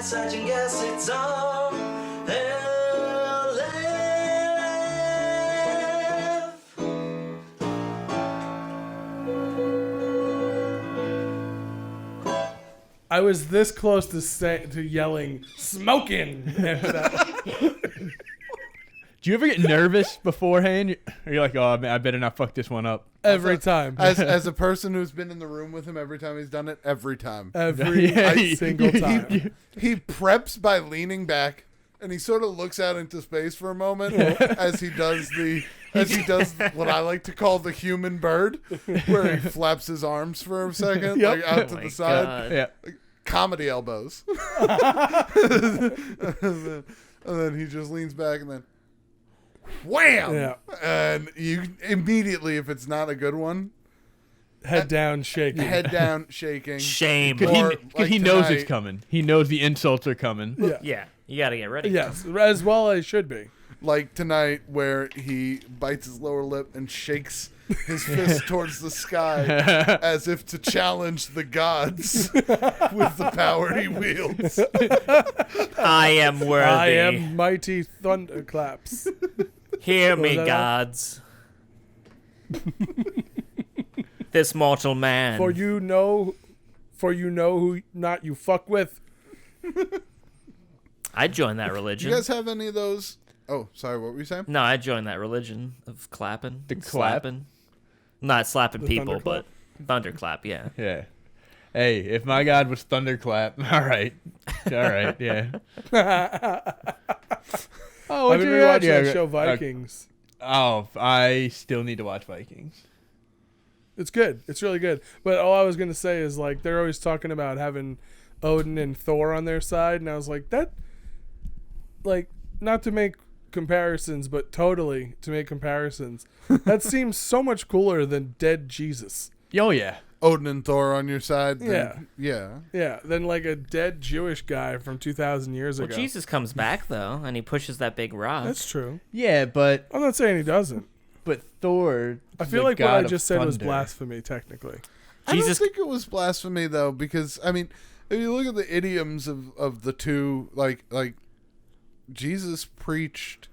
such and guess it's RLF. I was this close to yelling "smoking." Do you ever get nervous beforehand? Are you like, oh man, I better not fuck this one up? Every time. As a person who's been in the room with him every time he's done it, every time. Every single time. He preps by leaning back, and he sort of looks out into space for a moment as he does what I like to call the human bird, where he flaps his arms for a second, like out to the side. God. Yeah. Like, comedy elbows. and then he just leans back and then wham! Yeah. And you immediately, if it's not a good one, Head down, shaking. head down, shaking. Shame. Or, Because he like knows tonight, it's coming. He knows the insults are coming. Yeah. Yeah, you got to get ready. Yes, as well as should be. Like tonight, where he bites his lower lip and shakes his fist towards the sky as if to challenge the gods with the power he wields. I am worthy. I am mighty thunderclaps. Hear Was me, that gods. This mortal man. For you know who not you fuck with. I joined that Do religion. you guys have any of those? Oh, sorry, what were you saying? No, I joined that religion of clapping. The and clap? slapping. Not slapping The people, thunderclap? but thunderclap, yeah. Yeah. Hey, if my God was thunderclap, all right, yeah. Oh, I've been you got? rewatching Yeah, that show Vikings. Oh, I still need to watch Vikings. It's good. It's really good. But all I was going to say is, like, they're always talking about having Odin and Thor on their side. And I was like, that, like, not to make comparisons, but totally to make comparisons. That seems so much cooler than dead Jesus. Oh, yeah. Odin and Thor on your side? Then, Yeah. Yeah. Yeah, than like a dead Jewish guy from 2,000 years Well, ago. Jesus comes back, though, and he pushes that big rock. That's true. Yeah, but I'm not saying he doesn't. Thor. I feel the like what god I of just said was thunder. blasphemy, technically. Jesus- I don't think it was blasphemy, though, because, I mean, if you look at the idioms of the two, like Jesus preached,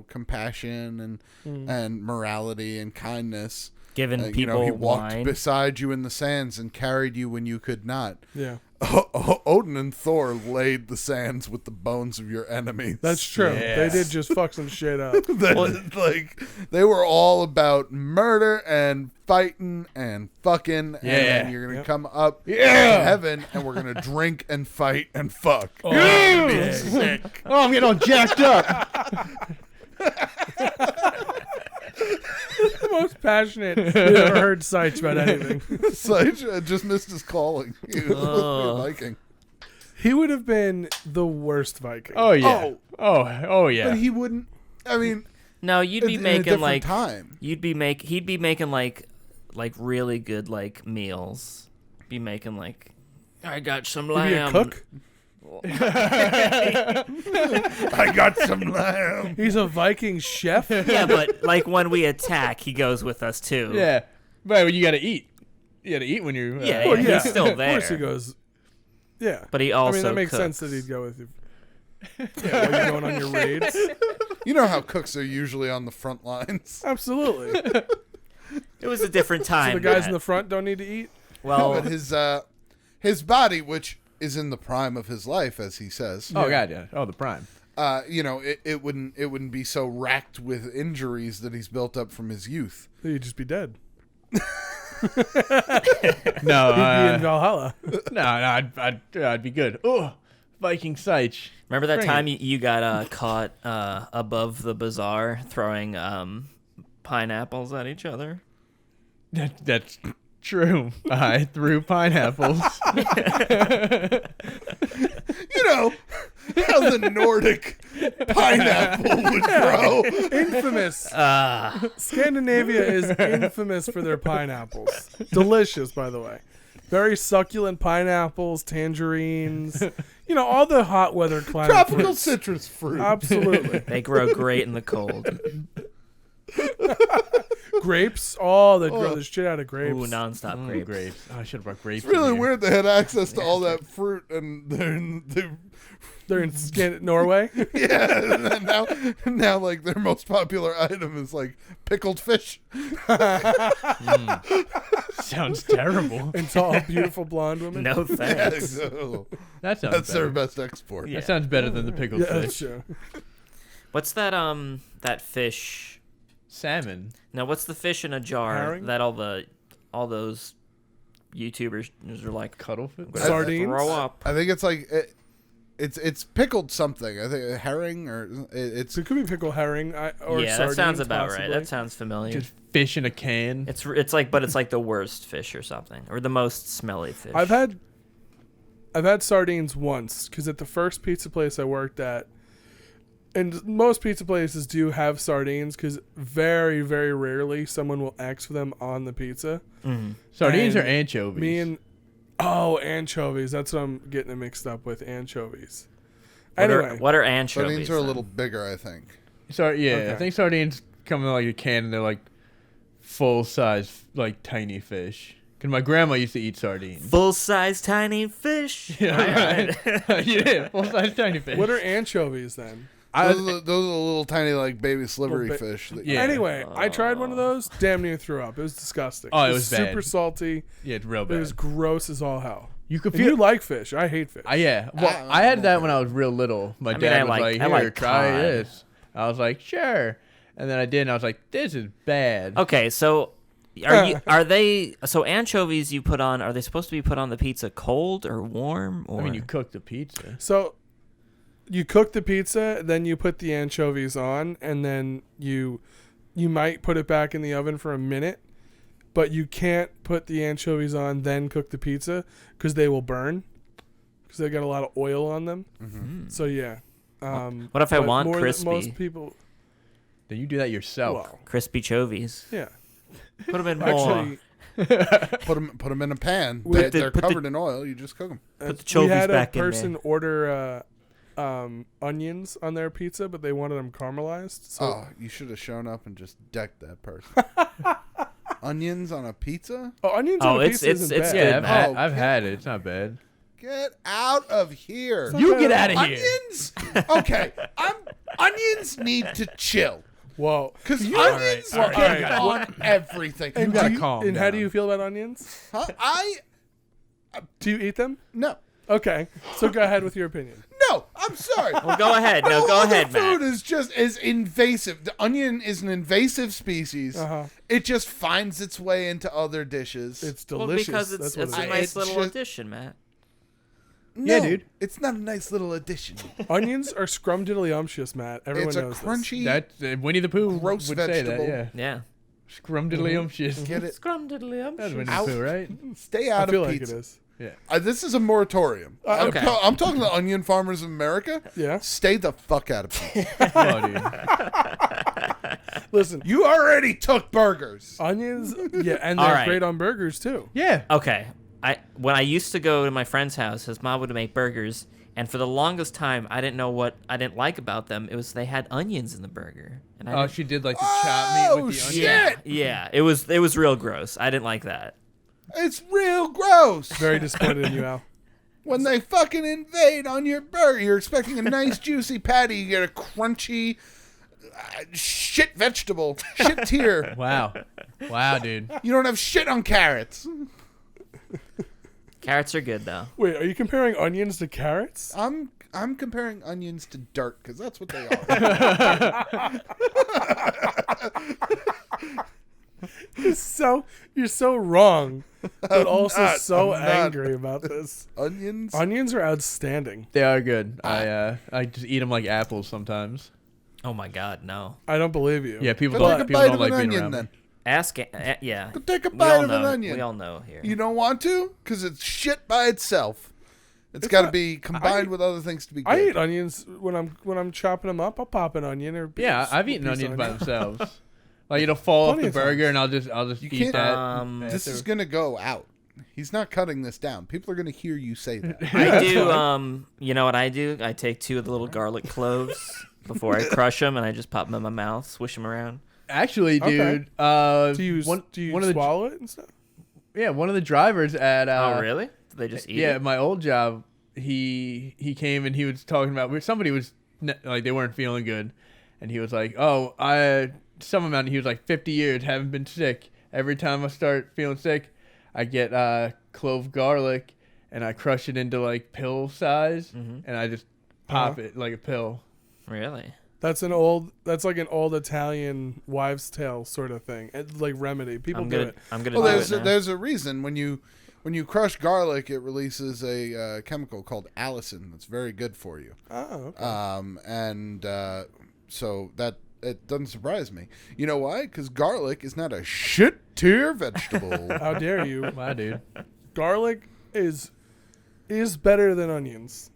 compassion and morality and kindness. Giving people he walked wine. beside you in the sands and carried you when you could not. Yeah. Odin and Thor laid the sands with the bones of your enemies. That's true. Yes. They did just fuck some shit up. They were all about murder and fighting and fucking. Yeah. And you're gonna come up to Yeah. heaven and we're gonna drink and fight and fuck. Oh, You're gonna be yeah. sick. Oh, I'm getting all jacked up. The most passionate we've ever heard Seitz about anything. Sage just missed his calling. He was supposed to be a Viking. He would have been the worst Viking. Oh yeah. Oh yeah. But he wouldn't. I mean, No, you'd be in a making different like time. he'd be making like really good like meals. Be making like I got some He'd be a lamb. cook. I got some lamb. He's a Viking chef. Yeah, but like when we attack, he goes with us too. Yeah. But you got to eat. You got to eat when you're. Yeah, Well, yeah, he's still Of course there. he goes. Yeah. But he also I mean, that makes cooks. sense that he'd go with you. Yeah, while you're going on your raids. You know how cooks are usually on the front lines. Absolutely. It was a different time. So the guys Matt. in the front don't need to eat? well, But his body, which is in the prime of his life, as he says. Oh god, yeah. Oh, the prime. It wouldn't be so racked with injuries that he's built up from his youth. You'd just be dead. No, He'd be in Valhalla. no, I'd be good. Oh, Viking Seich. remember that Bring time you got caught above the bazaar throwing pineapples at each other? That's true. I threw pineapples. You know how the Nordic pineapple would grow. Infamous. Scandinavia is infamous for their pineapples. Delicious, by the way. Very succulent pineapples, tangerines. You know, all the hot weather climate Tropical fruits. citrus fruit. Absolutely. They grow great in the cold. Grapes. Oh, they grow the shit out of grapes. Ooh, nonstop grapes. Grapes. Oh, I should have brought grapes. It's really in here. weird they had access to all that fruit, and They're in Norway. yeah. And then now, like their most popular item is like pickled fish. Sounds terrible. And tall, beautiful blonde women. No thanks. That sounds That's their better. best export. Yeah. That sounds better than the pickled Yeah, fish. that's true. What's that fish? Salmon. Now, what's the fish in a jar Herring? that all those YouTubers are like Cuttlefish. Sardines? throw up? I think it's like it's pickled something. I think herring or it's So it could be pickled herring or Yeah, sardines, that sounds about possibly. right. That sounds familiar. Just fish in a can. It's like the worst fish or something, or the most smelly fish. I've had sardines once because at the first pizza place I worked at, and most pizza places do have sardines because very, very rarely someone will ask for them on the pizza. Sardines and or anchovies? Anchovies. That's what I'm getting it mixed up with. Anchovies. What Anyway, what are anchovies? sardines are a then? little bigger, I think. Yeah, Okay. I think sardines come in like a can and they're like full size, like tiny fish. Because my grandma used to eat sardines. Full-size tiny fish. Yeah, right. Yeah, full size tiny fish. what are anchovies then? Those are the little tiny like baby slivery Little fish. That Yeah. Anyway, I tried one of those. Damn near threw up. It was disgusting. Oh, it was super bad. salty. Yeah, it's real It bad. was gross as all hell. You could And feel. you like fish. I hate fish. Yeah. Well, I had that when I was real little. My I mean, dad I was like- like, I "Here, like try cod." this." I was like, "Sure," and then I did, and I was like, "This is bad." Okay, so so anchovies you put on, are they supposed to be put on the pizza cold or warm? Or I mean, you cook the pizza. So you cook the pizza, then you put the anchovies on, and then you might put it back in the oven for a minute, but you can't put the anchovies on then cook the pizza because they will burn because they got a lot of oil on them. So yeah. What if I but want more than crispy? Most people. Then you do that yourself. Well, crispy chovies. yeah. Put them in more. Actually, put them in a pan. With They're put the- covered in oil. You just cook them. Put the we chovies had a back in person there. order onions on their pizza, but they wanted them caramelized. So Oh, you should have shown up and just decked that person. Onions on a pizza? onions Oh, on a it's- pizza it's- isn't it's bad. good. Yeah, man. I've had it. It's not bad. Get out of here. You get out of here. Onions? Okay, onions need to chill. Whoa. Because onions all right, get all on everything. And, gotta do you, calm and how do down. you feel about onions? Huh? Do you eat them? No. Okay, so go ahead with your opinion. No, I'm sorry. Well, go ahead. No, go other ahead, food Matt. is invasive. The onion is an invasive species. Uh-huh. It just finds its way into other dishes. It's Well, delicious. because it's That's a what it nice It's little just- addition, Matt. no, Yeah, dude. It's not a nice little addition. is. Onions are scrumdiddlyumptious, Matt. Everyone It's a knows this. crunchy. That Winnie the Pooh Gross would vegetable. say that. Yeah. Yeah. Scrumdiddlyumptious. Get it Scrumdiddlyumptious. That's Winnie the Out. Pooh, right? Stay I out feel of like pizza. it is. This is a moratorium. Okay. I'm talking to onion farmers of America. Yeah. Stay the fuck out of pizza. Oh, dude. Listen, You already took burgers. onions, yeah, and All they're right. great on burgers too. Yeah. Okay. When I used to go to my friend's house, his mom would make burgers, and for the longest time, I didn't know what I didn't like about them. It was they had onions in the burger, and I Oh, didn't- she did like the chopped meat with the shit. onion. yeah. It was real gross. I didn't like that. It's real gross. Very disappointed in you, Al. When they fucking invade on your burger, you're expecting a nice juicy patty. You get a crunchy shit vegetable, shit tier. Wow. Wow, dude. You don't have shit on carrots. Carrots are good though. Wait, are you comparing onions to carrots? I'm comparing onions to dirt because that's what they are. You're so wrong, but also not. so I'm not. angry about this. Onions. Onions are outstanding. They are good. I just eat them like apples sometimes. Oh my God, no. I don't believe you. Yeah, people Go don't. take a People bite don't of like an being onion around. then. Me. Ask, yeah. Go take a We bite all of an know. onion. We all know here. You don't want to because it's shit by itself. It's got to not- be combined with other things to be good. I eat onions when I'm chopping them up. I'll pop an onion or Yeah, I've eaten onions by themselves. Like it'll fall off Plenty the of burger, times. and I'll just You eat can't- that. This is gonna go out. He's not cutting this down. People are gonna hear you say that. I do. You know what I do? I take 2 of the little garlic cloves before I crush them, and I just pop them in my mouth, swish them around. Actually, Okay. dude. Do you one of the swallow it and stuff? one of the drivers at Oh, really? Did they just eat yeah, it? my old job, he came and he was talking about somebody was like they weren't feeling good, and he was like, "Oh, some amount." He was like 50 years haven't been sick. Every time I start feeling sick, I get clove garlic and I crush it into like pill size, and I just pop it like a pill. Really? That's like an old Italian wives' tale sort of thing. It's like remedy. People do it. I'm gonna Well, do it now. there's a reason when you crush garlic, it releases a chemical called allicin that's very good for you. Oh, okay. So that it doesn't surprise me. You know why? Because garlic is not a shit tier vegetable. How dare you? Wow, dude. Garlic is better than onions,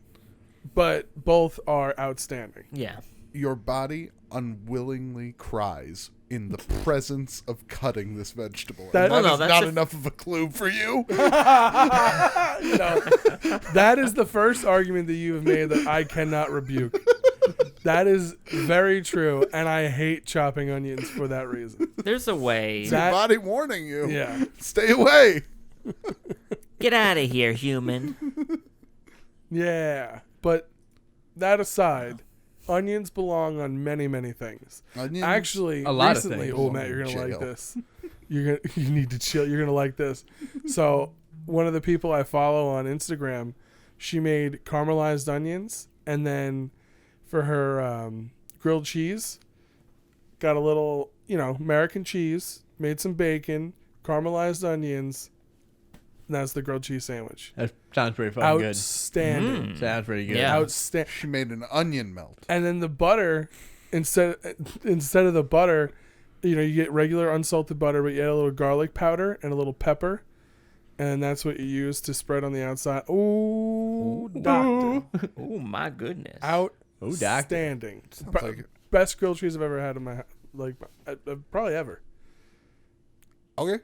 but both are outstanding. Yeah. Your body unwillingly cries in the presence of cutting this vegetable. That- That Well, no, is that's not a- enough of a clue for you. No, that is the first argument that you have made that I cannot rebuke. That is very true, and I hate chopping onions for that reason. There's a way. That- Your body warning you. Yeah. Stay away. Get out of here, human. Yeah, but that aside, onions belong on many, many things. Onions? Actually, A lot of recently, things. oh Matt, you're gonna like Chill. this. You need to chill. You're gonna like this. So one of the people I follow on Instagram, she made caramelized onions, and then for her grilled cheese, got a little American cheese, made some bacon, caramelized onions, and that's the grilled cheese sandwich. That sounds pretty fucking good. Outstanding. Sounds pretty good. Yeah. Outstanding. She made an onion melt. And then the butter, instead of the butter, you get regular unsalted butter, but you add a little garlic powder and a little pepper, and that's what you use to spread on the outside. Ooh, doctor, Oh my goodness. outstanding. Sounds Be- like it. Best grilled cheese I've ever had in my probably ever. Okay.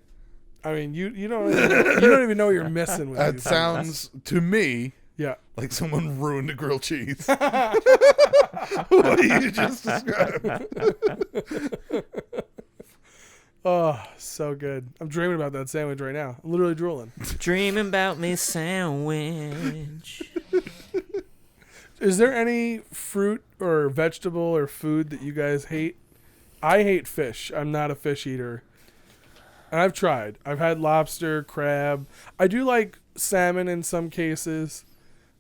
I mean, you don't even know what you're missing with That these. sounds to me Yeah. like someone ruined a grilled cheese. What you just described. Oh, so good. I'm dreaming about that sandwich right now. I'm literally drooling. Dreaming about me sandwich. Is there any fruit or vegetable or food that you guys hate? I hate fish. I'm not a fish eater. And I've tried. I've had lobster, crab. I do like salmon in some cases.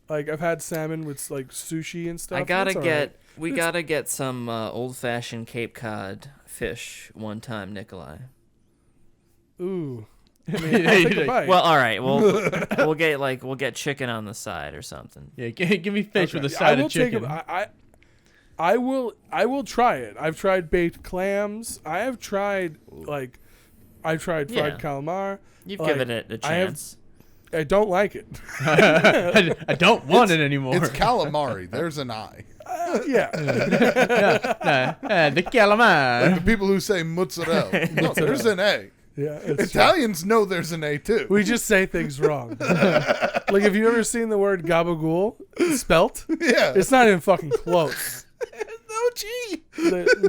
Like I've had salmon with like sushi and stuff. I gotta That's get. alright. We gotta get some old-fashioned Cape Cod fish one time, Nikolai. Ooh. I mean, I'll take a bite. Well, all right. We'll get chicken on the side or something. Yeah, give me fish with a Okay. side I will of chicken. I will try it. I've tried baked clams. I've tried fried Yeah. calamar. You've Like, given it a I have- chance. I don't like it. I don't want it anymore. It's calamari. There's an I. Yeah. The calamari. The people who say mozzarella. No, there's an A. Yeah. It's true. Italians know there's an A too. We just say things wrong. Like, have you ever seen the word gabagool spelt? Yeah. It's not even fucking close. no G.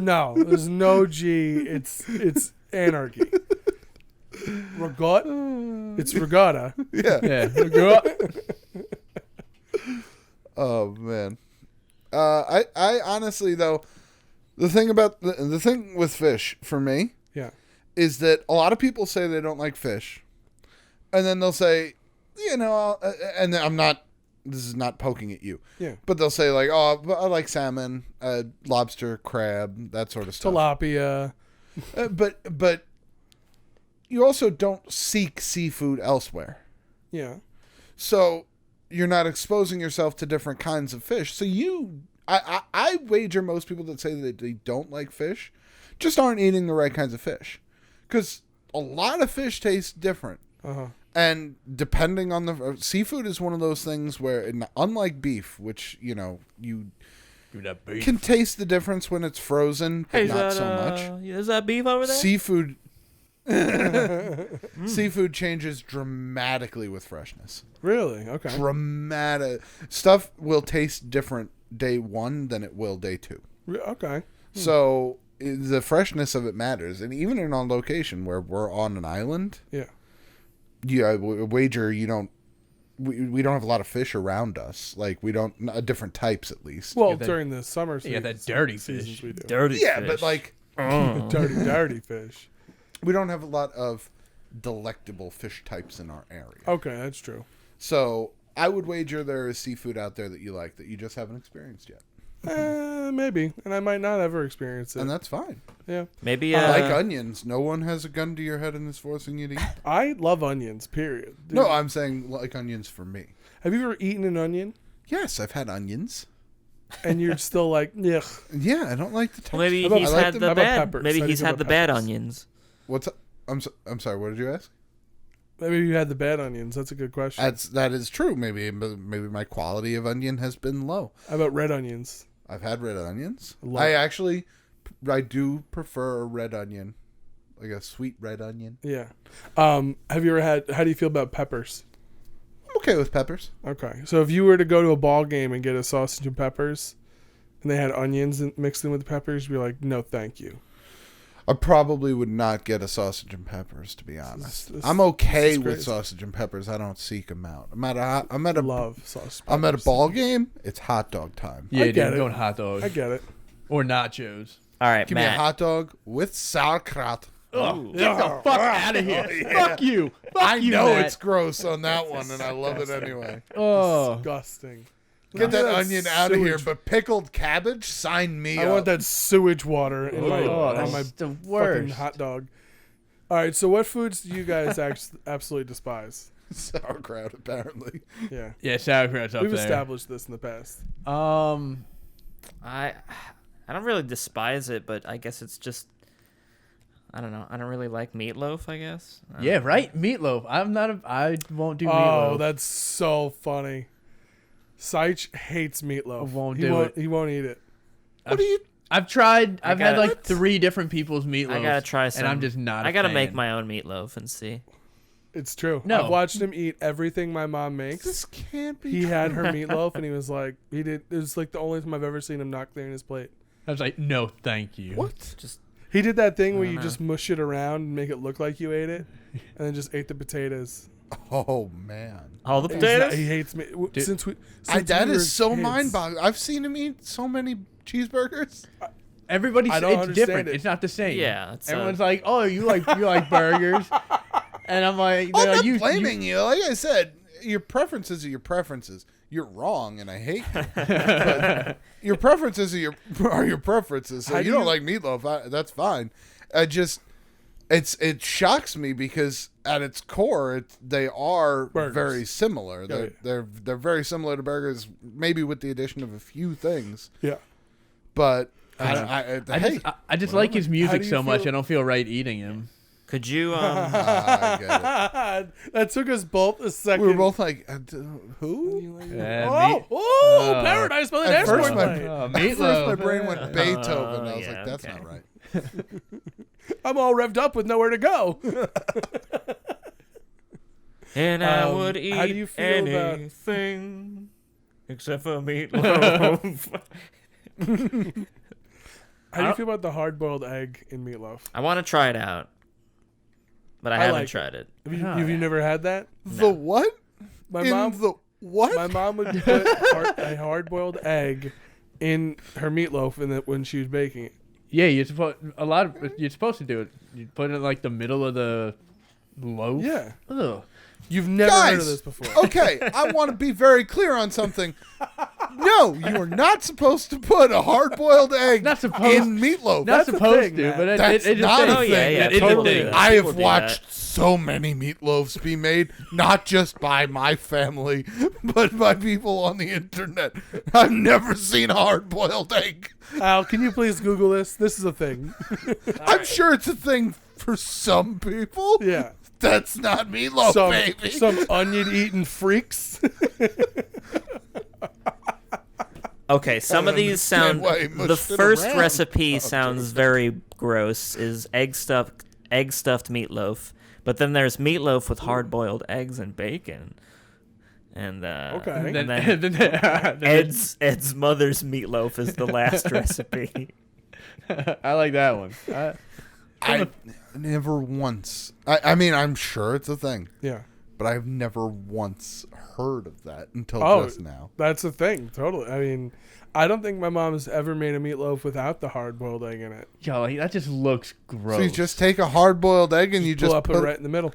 No, there's no G. It's anarchy. Regatta. It's regatta. Yeah. Yeah. Oh man. I honestly though, the thing about the thing with fish for me Yeah. is that a lot of people say they don't like fish, and then they'll say, and I'm not. This is not poking at you. Yeah. But they'll say like, oh, I like salmon, lobster, crab, that sort of stuff. Tilapia. But you also don't seek seafood elsewhere. Yeah. So you're not exposing yourself to different kinds of fish. So I wager most people that say that they don't like fish just aren't eating the right kinds of fish. Because a lot of fish taste different. Uh-huh. And depending on the seafood is one of those things where, unlike beef, which, you can taste the difference when it's frozen, but not so much. Is that beef over there? Seafood Seafood changes dramatically with freshness. Really? Okay. Dramatic stuff will taste different day one than it will day two. Okay. So the freshness of it matters, and even in on location where we're on an island, Yeah. Wager you don't. We don't have a lot of fish around us. Like we don't different types at least. Well, that- during the summer Yeah, season, that dirty seasons fish. we do. Dirty yeah, fish. but like dirty fish. we don't have a lot of delectable fish types in our area. Okay, that's true. So I would wager there is seafood out there that you like that you just haven't experienced yet, Maybe, and I might not ever experience it. and that's fine. Yeah, Maybe Like onions, no one has a gun to your head and is forcing you to eat. I love onions. Period. Dude, No, I'm saying like onions for me. have you ever eaten an onion Yes, I've had onions. and you're still like, yeah? Yeah, I don't like the texture. well, maybe How about- he's I like had them- the how about bad. peppers? Maybe How do he's you feel had the about bad peppers? onions. What's I'm sorry. What did you ask? Maybe you had the bad onions. That's a good question. That is true. Maybe my quality of onion has been low. How about red onions? I've had red onions. Love I do prefer a red onion, like a sweet red onion. Yeah. Have you ever had? How do you feel about peppers? I'm okay with peppers. Okay, so if you were to go to a ball game and get a sausage and peppers, and they had onions mixed in with the peppers, you'd be like, no, thank you. I probably would not get a sausage and peppers, to be honest. This- I'm okay this is with crazy. sausage and peppers. I don't seek them out. I'm at a Love sausage. I'm at a peppers. ball game. It's hot dog time. Yeah, get dude, it. I'm going hot dog I get it. or nachos. All right, Give me a Matt. hot dog with sauerkraut. Get the fuck out of here! Fuck you! Fuck I you, know Matt. it's gross on that one, and I love it anyway. Oh, Disgusting. Get that That onion out of here. sewage- But pickled cabbage, sign me I up. want that sewage water in my Oh, on that's my the fucking worst. hot dog. All right, so what foods do you guys absolutely despise? sauerkraut, apparently. Yeah, yeah, sauerkraut's up we've there. established this in the past. I don't really despise it, but I guess it's just I don't know. I don't really like meatloaf. I guess. I don't Yeah, know. right. Meatloaf. I won't do Oh, meatloaf. that's so funny. Seich hates meatloaf. Won't he do won't, it. He won't eat it. What do you... I've tried. I've had gotta- like 3 different people's meatloaf. I gotta try some. and I'm just not. I gotta make fan. my own meatloaf and see. It's true. No. I've watched him eat everything my mom makes. This can't be He true. had her meatloaf, and he was like, he did. It was like the only time I've ever seen him not clearing his plate. I was like, no, thank you. What? Just He did that thing where don't you know. just mush it around and make it look like you ate it, and then just ate the potatoes. Oh, man. all the He's not- potatoes. he hates me. Dude, Since we, That we were is so kids. mind-boggling. I've seen him eat so many cheeseburgers. Everybody's I don't it's understand different. it. It's not the same. Yeah, it's, Everyone's like, oh, you like burgers, and I'm like, I'm they're not like, blaming you. Like I said, your preferences are your preferences. You're wrong, and I hate you. But your preferences are your preferences. So How you do don't you- like meatloaf. That's fine. It shocks me because at its core, they are Burgers. very similar. Yeah, They're very similar to burgers, maybe with the addition of a few things. Yeah. But I just like his How music do you so much. feel- I don't feel right eating him. Could you? I get it. That took us both a second. We were both like, who? Paradise by the At first, Dashboard my, Light. at first my Meatloaf. brain went Beethoven. I was yeah, like, that's okay. not right. I'm all revved up with nowhere to go. And I would eat how do you feel about- anything except for meatloaf. How do you feel about the hard-boiled egg in meatloaf? I want to try it out, but I I haven't like tried it. Have you never had that? The what? My In mom. the what? My mom would put a hard-boiled egg in her meatloaf, when she was baking it. Yeah, you're supposed to do it. You put it in like the middle of the loaf. Yeah. Ugh. You've never heard of Guys, this before. Okay, I want to be very clear on something. No, you are not supposed to put a hard-boiled egg Not supposed- in meatloaf. Not the supposed thing, to, man. but That's it's not a a thing. Oh yeah, yeah, It's a totally. thing. That. I People have do watched that. so many meatloafs be made, not just by my family, but by people on the internet. I've never seen a hard-boiled egg. Al, can you please Google this? This is a thing. I'm sure it's a thing for some people. Yeah. That's not meatloaf, baby. Some onion-eating freaks. Okay, some of these sound. why he mushed The it first around. recipe sounds very gross. Is egg stuffed meatloaf, but then there's meatloaf with hard-boiled eggs and bacon. And Okay. and then Ed's mother's meatloaf is the last recipe. I like that one. I never once. I mean, I'm sure it's a thing, Yeah. but I've never once heard of that until just now. That's the thing. Totally. I mean, I don't think my mom's ever made a meatloaf without the hard-boiled egg in it. Yo, like, that just looks gross. So you just take a hard-boiled egg and you Pull just up it put right in the middle.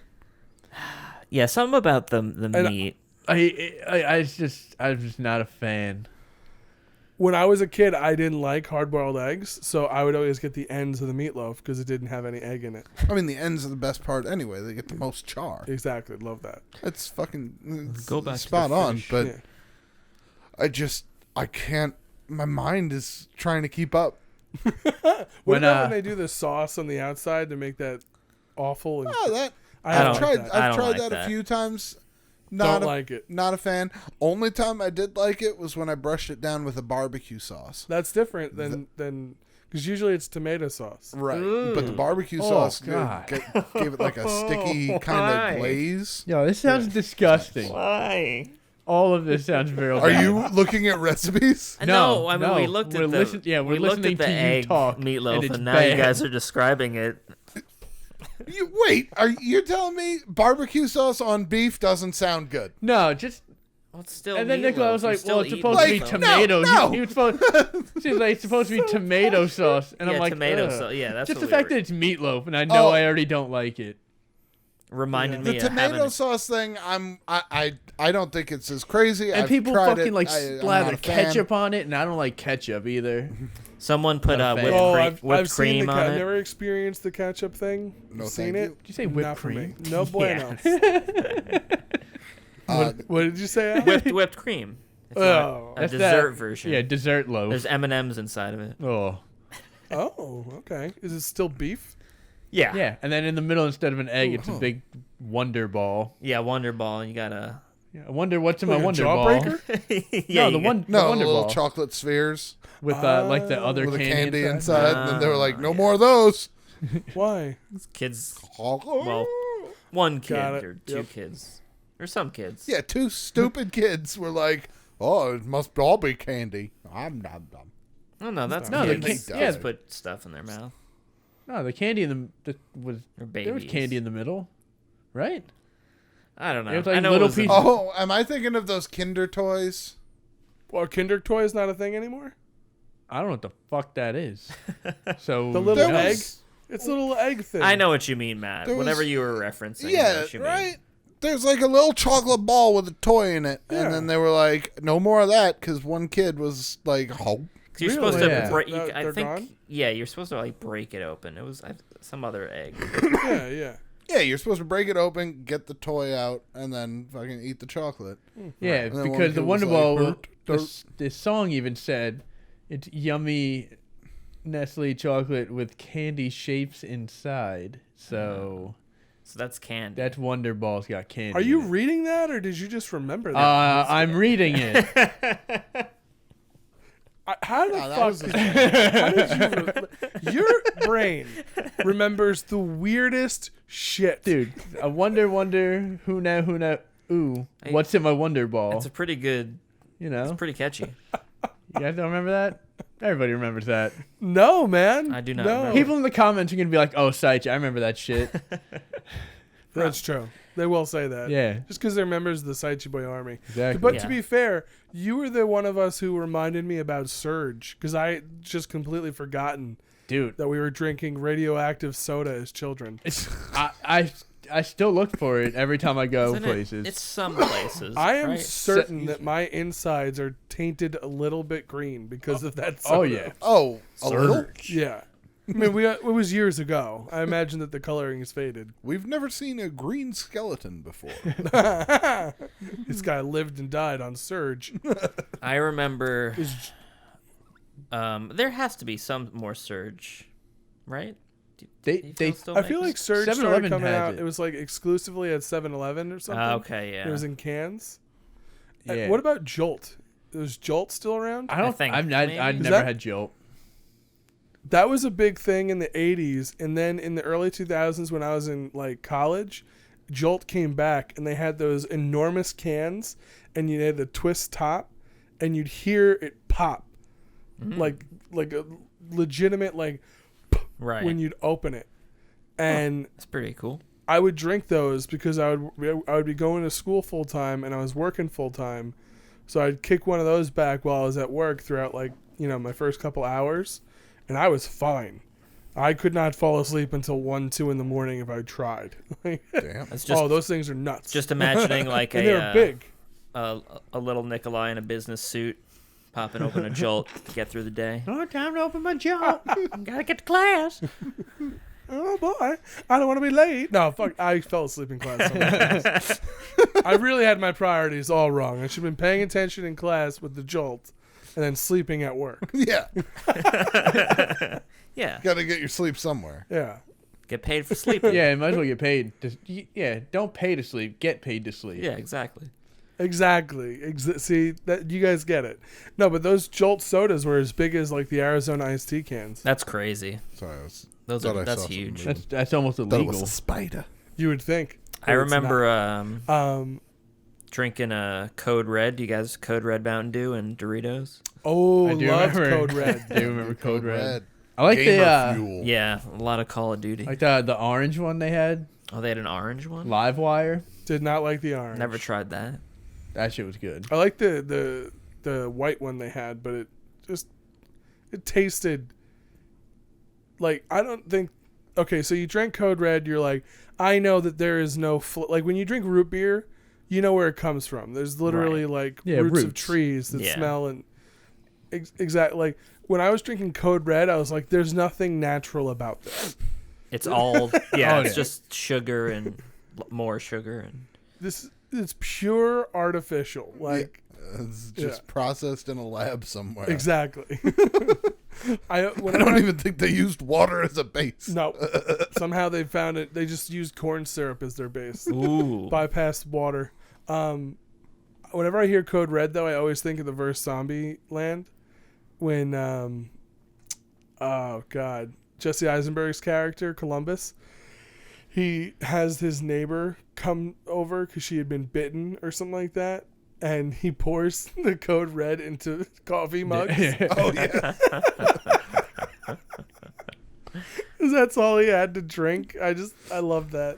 Yeah, something about the meat. I'm just not a fan. When I was a kid, I didn't like hard-boiled eggs, so I would always get the ends of the meatloaf because it didn't have any egg in it. I mean, the ends are the best part anyway. They get the most char. Exactly. Love that. It's fucking Go back to spot the on. fish. But Yeah. I can't. My mind is trying to keep up. What When, about when they do the sauce on the outside to make that awful? And Oh, that I don't I've tried. like that. I I've don't tried like that a that. few times. Don't like it. Not a fan. Only time I did like it was when I brushed it down with a barbecue sauce. That's different than because usually it's tomato sauce. Right, but the barbecue Oh, sauce God. gave it like a sticky kind of glaze. Yo, this sounds disgusting. Why? All of this sounds very Are you looking at recipes? No, I mean no. we looked at We're the we're we looked listening at the to you egg talk, meatloaf, and and, it's now you bad. guys are describing it. Wait, are you telling me barbecue sauce on beef doesn't sound good? No, just Well, it's still and then meatloaf. Nicola was You like, still "Well, it's eat supposed to be Like, meatloaf. tomato." no. He was supposed. She's like, "It's supposed to be tomato sauce," and Yeah, I'm like, tomato "Ugh." sauce. Yeah, that's just what the we fact were- that it's meatloaf, and I know Oh. I already don't like it. reminded The me The of tomato having. sauce thing, I don't think it's as crazy. And I've people tried fucking it. like I'm not slather a fan. ketchup on it, and I don't like ketchup either. Someone put Not a whipped, fan. Oh, whipped I've seen cream the. on I've it. never experienced the ketchup thing. No, Seen thank it? you. Did you say whipped Not for me. cream? No bueno. Uh, What did you say? Al? whipped cream. It's Oh. not a That's dessert that- version. Yeah, dessert loaf. There's M&Ms inside of it. Oh, Oh, okay. Is it still beef? Yeah. yeah, and then in the middle, instead of an egg, it's a big Wonder Ball. Yeah, Wonder Ball. You gotta. Yeah, I wonder what's in my Like a Wonder Ball. jawbreaker? Yeah, No, you the got- one, the no, Wonder little Ball chocolate spheres with like the other with a candy, candy inside. inside, and then they were like, "No yeah. more of those." Why? Kids. Well, Well, one kid Got it. or two Yep. kids or some kids. yeah, two stupid kids were like, "Oh, it must all be candy." I'm not dumb. Oh no, that's No, kids. they can't- Kids yeah. put stuff in their mouth. No, the candy in the was Or there was babies. candy in the middle, right? I don't know. It was like I know little it was a- pieces. Oh, am I thinking of those Kinder toys? Well, Kinder Toy is not a thing anymore. I don't know what the fuck that is. So The little There egg. was- It's a little egg thing. I know what you mean, Matt. There Whatever was- you were referencing. I know Yeah, what you mean. right. There's like a little chocolate ball with a toy in it, Yeah. and then they were like, "No more of that," because one kid was like, "Oh." 'Cause you're Really? supposed to Yeah. break. They're I think. gone? Yeah, you're supposed to like break it open. It was some other egg. Yeah, yeah. Yeah, you're supposed to break it open, get the toy out, and then fucking eat the chocolate. yeah, And then one because the kid was Wonder like, Ball, "Dirt, dirt." the song even said, "It's yummy Nestle chocolate with candy shapes inside." So So that's candy. that's Wonder Ball's got candy. Are you in it. reading that, or did you just remember that? I'm reading it. How the No, that fuck? was How did you? Your brain remembers the weirdest shit, Dude, I wonder, who now, ooh, Hey, what's in my Wonder Ball? It's a pretty good. You know, It's pretty catchy. you guys don't remember that? Everybody remembers that. No, man. I do not No. remember. People in the comments are gonna be like, "Oh, Saichi, I remember that shit." That's true. They will say that. Yeah, Just because they're members of the Saichi Boy Army. exactly. But Yeah. to be fair, you were the one of us who reminded me about Surge, because I just completely forgotten Dude, that we were drinking radioactive soda as children. I still look for it every time I go Isn't it? places. It's some places. I am right? certain that my insides are tainted a little bit green because of that soda. Oh yeah, Oh, a little? Yeah. I mean, it was years ago. I imagine that the coloring is faded. We've never seen a green skeleton before. This guy lived and died on Surge. I remember. Is- There has to be some more Surge, right? they still I feel like Surge started 7-Eleven coming has out. it. It was like exclusively at 7-Eleven or something. Okay, yeah. It was in cans. Yeah. What about Jolt? Is Jolt still around? I don't think think I maybe. never that- had Jolt. That was a big thing in the 80s. And then in the early 2000s when I was in like college, Jolt came back and they had those enormous cans and you had the twist top and you'd hear it pop. Like legitimate like Right. when you'd open it, and That's pretty cool. I would drink those because I would be going to school full time and I was working full time, so I'd kick one of those back while I was at work throughout like my first couple hours, and I was fine. I could not fall asleep until 1, 2 in the morning if I tried. Damn. That's just those things are nuts. just imagining like and they're a big. a little Nikolai in a business suit popping open a Jolt to get through the day. Oh, time to open my Jolt. Gotta get to class. Oh boy, I don't want to be late. No, fuck, I fell asleep in class. So many times. I really had my priorities all wrong. I should have been paying attention in class with the Jolt, and then sleeping at work. Yeah. Yeah. Got to get your sleep somewhere. Yeah. Get paid for sleeping. Yeah, you might as well get paid. Don't pay to sleep. Get paid to sleep. Yeah, exactly. Exactly. See that you guys get it. No, but those Jolt sodas were as big as like the Arizona iced tea cans. That's crazy. Sorry, That's saw huge. something. That's almost Thought it was illegal. a spider. You would think. I but it's remember not. drinking a Code Red. Do you guys Code Red Mountain Dew and Doritos? Oh, I do love remember Code Red. I do remember Code Red. Red. I like Gamer the fuel. Yeah, a lot of Call of Duty. like the orange one they had. Oh, they had an orange one? Live Wire. Did not like the orange. Never tried that. That shit was good. I like the white one they had, but it tasted like, I don't think. Okay, so you drank Code Red, you're like, I know that there is no like when you drink root beer, you know where it comes from. There's literally like roots of trees that smell and exactly like when I was drinking Code Red, I was like, there's nothing natural about this. It's all yeah, it's yeah. just sugar and more sugar and It's pure artificial. Like It's just processed in a lab somewhere. exactly. I don't even think they used water as a base. No. Somehow they found it. They just used corn syrup as their base. ooh. Bypassed water. Whenever I hear Code Red, though, I always think of the verse Zombie Land. When, oh, God. Jesse Eisenberg's character, Columbus, he has his neighbor come over because she had been bitten or something like that. And he pours the Code Red into coffee mugs. Oh, yeah. That's all he had to drink. I love that.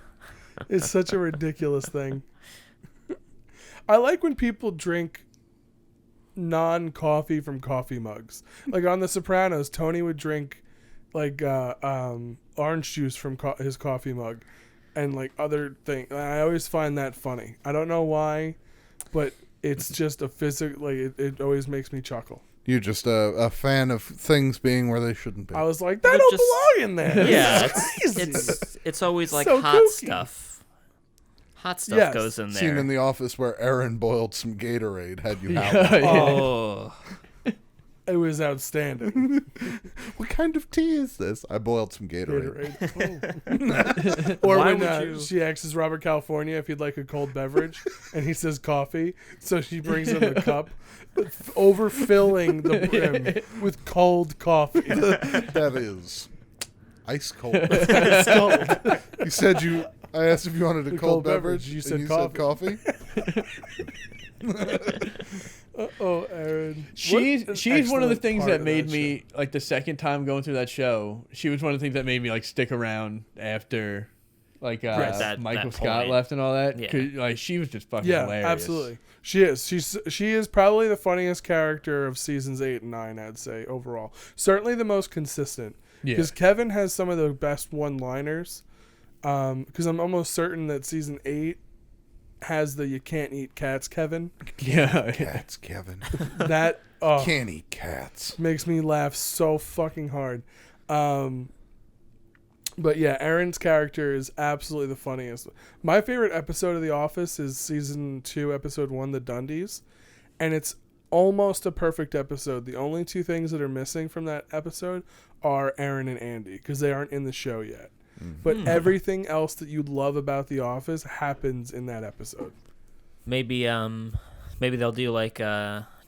It's such a ridiculous thing. I like when people drink non-coffee from coffee mugs. Like on The Sopranos, Tony would drink like orange juice from his coffee mug and like other things. I always find that funny. I don't know why, but it's just a physical, like it always makes me chuckle. You're just a fan of things being where they shouldn't be. I was like, that don't belong in there. Yeah, It's crazy. it's always like So hot kooky. stuff. Hot stuff Yes. goes in Scene there. in The Office where Aaron boiled some Gatorade had you Yeah, howling. yeah. Oh. It was outstanding. What kind of tea is this? I boiled some Gatorade. Gatorade. Or Why when would you- she asks Robert California if he'd like a cold beverage, and he says coffee, so she brings him a cup, overfilling the brim with cold coffee. That is ice cold. It's cold. You said you. I asked if you wanted a A cold cold beverage. beverage. You and said coffee. Oh, Aaron. She's one of the excellent things part that of made that me like the second time going through that show. She was one of the things that made me like stick around after like that Michael point. Scott left and all that. Yeah. 'Cause, like she was just fucking Yeah, hilarious. absolutely. She is. She is probably the funniest character of seasons 8 and 9. I'd say overall, certainly the most consistent. Yeah. Because Kevin has some of the best one-liners. Because I'm almost certain that season 8 has the "you can't eat cats" Kevin. Yeah. Cats, Kevin. That Can't eat cats. makes me laugh so fucking hard. But yeah, Aaron's character is absolutely the funniest. My favorite episode of The Office is season 2, episode 1, The Dundies. And it's almost a perfect episode. The only two things that are missing from that episode are Aaron and Andy, because they aren't in the show yet. But everything else that you love about The Office happens in that episode. Maybe they'll do like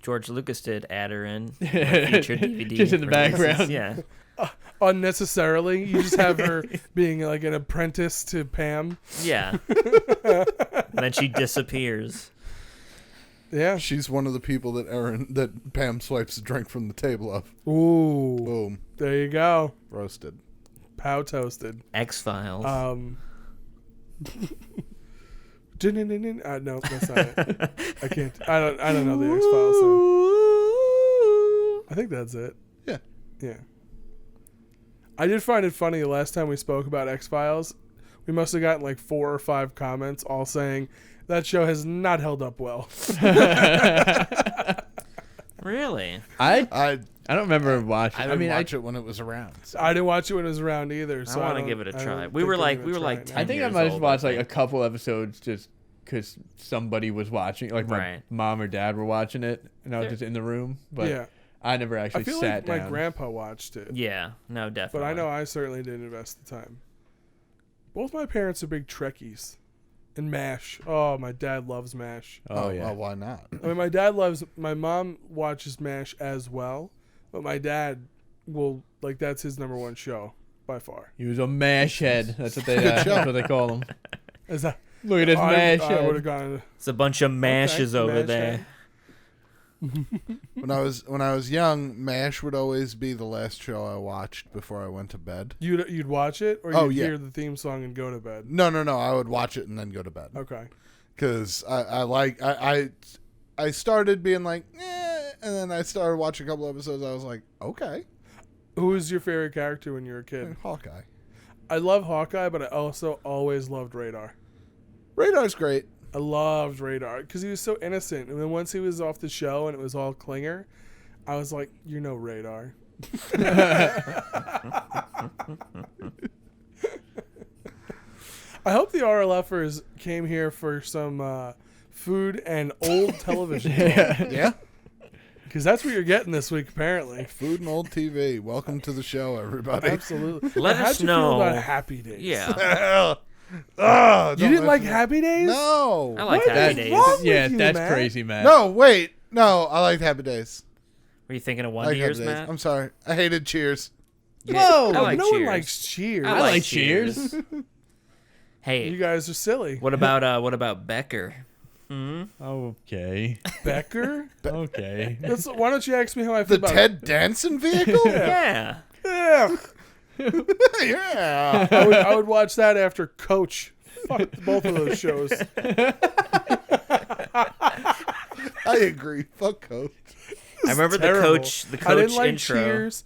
George Lucas did, add her in featured DVD Just in the releases. background. Yeah. Unnecessarily, you just have her being like an apprentice to Pam. Yeah. And then she disappears. Yeah. She's one of the people that Pam swipes a drink from the table of. Ooh. Boom. There you go. Roasted. Pow toasted. X-Files. No, that's not it. I can't. I don't know the X-Files song. I think that's it. Yeah. Yeah. I did find it funny the last time we spoke about X-Files. We must have gotten like 4 or 5 comments all saying that show has not held up well. Really? I don't remember watching. I didn't watch it when it was around. So. I didn't watch it when it was around either. So I want to don't- give it a I try. don't We think were I'm like gonna try it 10 now. I think I years might have old, watched I like a think. couple episodes just because somebody was watching, like my Right. mom or dad were watching it, and I was There- just in the room. But Yeah. I never I actually feel sat like my down. grandpa watched it. Yeah, no, definitely. But I know I certainly didn't invest the time. Both my parents are big Trekkies. And MASH. Oh, my dad loves MASH. Oh yeah. Well, why not? I mean, my mom watches MASH as well, but my dad will, like, that's his number one show by far. He was a mash head. That's what they Good show. that's what they call him. Is that? Look at his mash I would have head. gone. It's a bunch of mashes over MASH there. head. When I was young, MASH would always be the last show I watched before I went to bed. You'd watch it, or you'd Oh, yeah. hear the theme song and go to bed. No, I would watch it and then go to bed. Okay. Because I started being like, and then I started watching a couple episodes. I was like, okay, Who was your favorite character when you were a kid? Hawkeye. I love Hawkeye, but I also always loved Radar. Radar's great. I loved Radar because he was so innocent. And then once he was off the show and it was all Klinger, I was like, "You're no Radar." I hope the RLFers came here for some food and old television. Yeah. Because that's what you're getting this week, apparently. Food and old TV. Welcome to the show, everybody. Absolutely. Let How'd us you feel know. about Happy Days? Yeah, You didn't like Happy Days? No. I like What Happy is Days. wrong with Yeah, you, that's Matt? crazy, man. No, wait. No, I liked Happy Days. Were you thinking of I Wonder like Years, Happy Days. Matt? I'm sorry. I hated Cheers. Whoa! I like no one Cheers. likes Cheers. I like Cheers. Hey, You guys are silly. what about Becker? Hmm? Okay. Becker? Okay. Why don't you ask me how I feel The about Ted Danson vehicle? Yeah. Yeah. Yeah. I would watch that after Coach. Fuck both of those shows. I agree. Fuck Coach. I remember Terrible. the I coach didn't like intro. Cheers.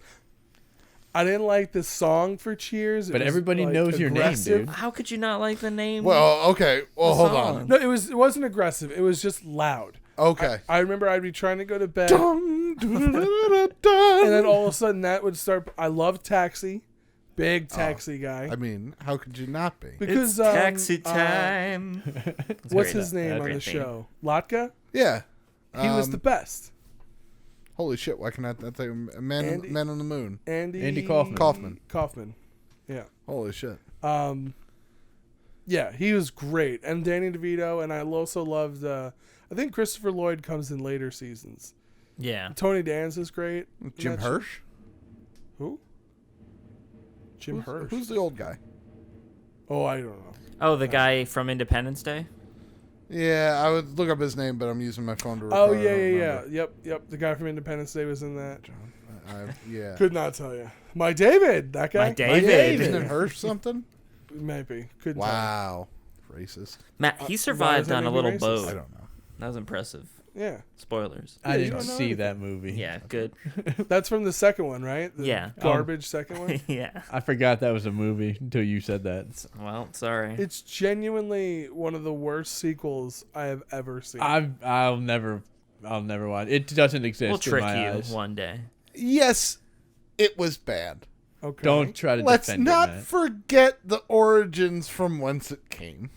I didn't like the song for Cheers. It But was, everybody like, knows your name, aggressive. dude. How could you not like the name? Well, okay. Well, hold song. on. No, it wasn't aggressive. It was just loud. Okay. I remember I'd be trying to go to bed, Dun, dun, dun, dun, dun, and then all of a sudden that would start. I love Taxi, big Taxi guy. I mean, how could you not be? Because it's taxi time. what's his name on the show? Latka. Yeah. He was the best. Holy shit! Why can I not think of Man on the Moon? Andy Kaufman. Kaufman. Yeah. Holy shit! Yeah, he was great, and Danny DeVito, and I also loved. I think Christopher Lloyd comes in later seasons. Yeah. Tony Danza is great. Jim That's- Hirsch. Who? Jim Hirsch. Who's the old guy? Oh, I don't know. Oh, the guy from Independence Day? Yeah, I would look up his name, but I'm using my phone to record. Oh I yeah, don't yeah. remember. Yep. The guy from Independence Day was in that. Yeah. Could not tell you. My David, that guy. My David. Isn't it Hirsch something? Maybe. Couldn't Wow. Racist. Matt, he why survived does that on a make me little racist? boat. I don't know. That was impressive. tell you. Yeah. Spoilers. I Yeah, you didn't don't know see anything. that movie. Yeah, good. That's from the second one, right? The Yeah. Garbage second one. Yeah. I forgot that was a movie until you said that. Well, sorry. It's genuinely one of the worst sequels I have ever seen. I'll never watch. It doesn't exist We'll in trick my you eyes. one day. Yes, it was bad. Okay. Don't try to Let's defend not it, man. forget the origins from whence it came.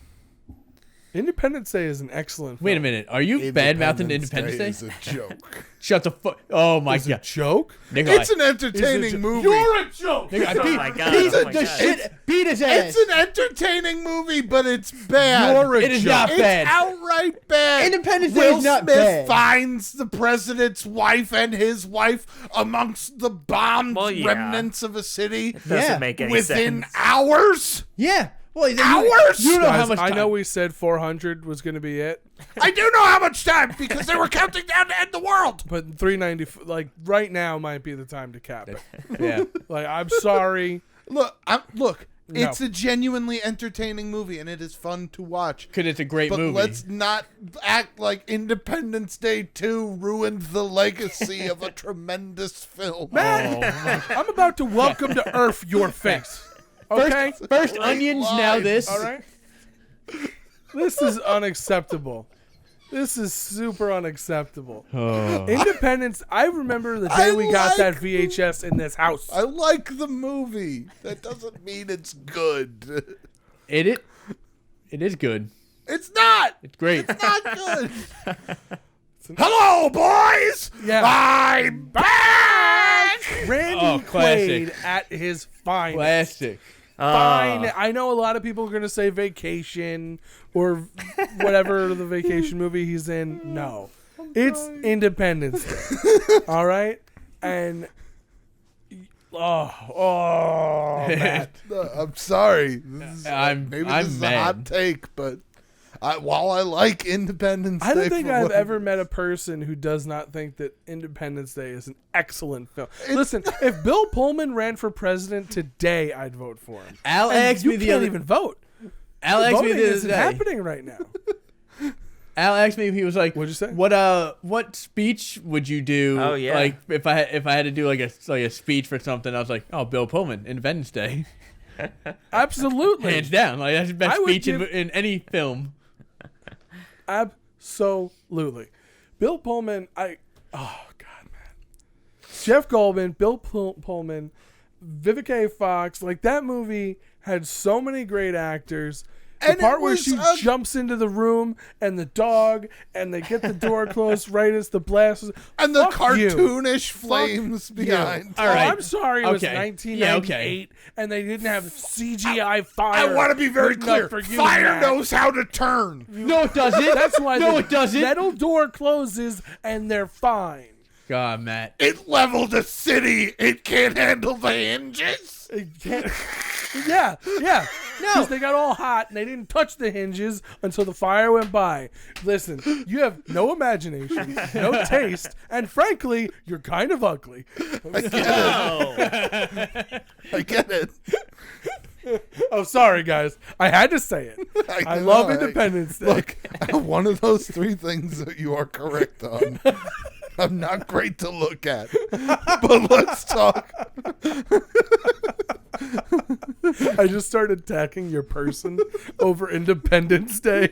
Independence Day is an excellent. Wait a film. minute. Are you bad mouthing Independence Day? is a joke. Shut the fuck. Oh my Is it a god. joke? Nikolai. It's an entertaining movie. You're a joke. Nikolai, Oh beat, my God, beat oh my the God. shit. Beat his ass. It's an entertaining movie, but it's bad. You're a It is joke. not It's bad. outright bad. Independence Day Will is not Smith bad. finds the president's wife and his wife amongst the bombed Well, yeah. remnants of a city Doesn't Yeah. make any within sense. hours. Yeah. Well, hours. You know how Guys, much time. I know we said 400 was going to be it, I do know how much time because they were counting down to end the world. but 390, like right now, might be the time to cap it. Yeah. Like, I'm sorry. Look, No. it's a genuinely entertaining movie, and it is fun to watch. Because it's a great But movie. let's not act like Independence Day 2 ruined the legacy of a tremendous film. Man, I'm about to welcome to Earth your face. Okay? First onions, now line. this. All right? This is unacceptable. This is super unacceptable. Oh. Independence, I remember the day I we got that like- VHS in this house. I like the movie. That doesn't mean it's good. It is good. It's not. It's great. It's not good. Hello, boys. Yeah. I'm back. Randy Oh, classic. Quaid at his finest. Plastic. Fine. I know a lot of people are going to say Vacation or whatever the vacation movie he's in. No. It's Independence Day. All right? And Matt. I'm sorry. This is, I'm maybe this is mad. a hot take, but while I like Independence Day, I don't think for I've what- ever met a person who does not think that Independence Day is an excellent film. Listen, if Bill Pullman ran for president today, I'd vote for him. Al And asked you me the can't other even vote. Al asked me Voting the other isn't day. happening right now. Al asked me if he was like, What'd you say? What speech would you do? Oh, yeah. Like if I had to do like a speech for something, I was like, oh, Bill Pullman, Independence Day, Absolutely. hands down. Like that's the best I would speech give- in any film. Absolutely. Bill Pullman, oh, God, man. Jeff Goldman, Bill Pullman, Vivica A. Fox, like that movie had so many great actors. The And it part where was she jumps into the room and the dog and they get the door closed right as the blast is. and the Fuck you. cartoonish flames behind. All right. I'm sorry it was Okay. 1998 and they didn't have CGI fire. I want to be very written up clear. for you, Fire Matt. knows how to turn. No, it doesn't. That's why no, the it doesn't. metal door closes and they're fine. God, Matt. It leveled a city. It can't handle the hinges. It can't- yeah. No, they got all hot and they didn't touch the hinges until the fire went by. Listen, you have no imagination, no taste, and frankly, you're kind of ugly. I get it. Oh, sorry, guys. I had to say it. I love know. Independence Day. Look, one of those three things that you are correct on. I'm not great to look at, but let's talk. I just started attacking your person over Independence Day.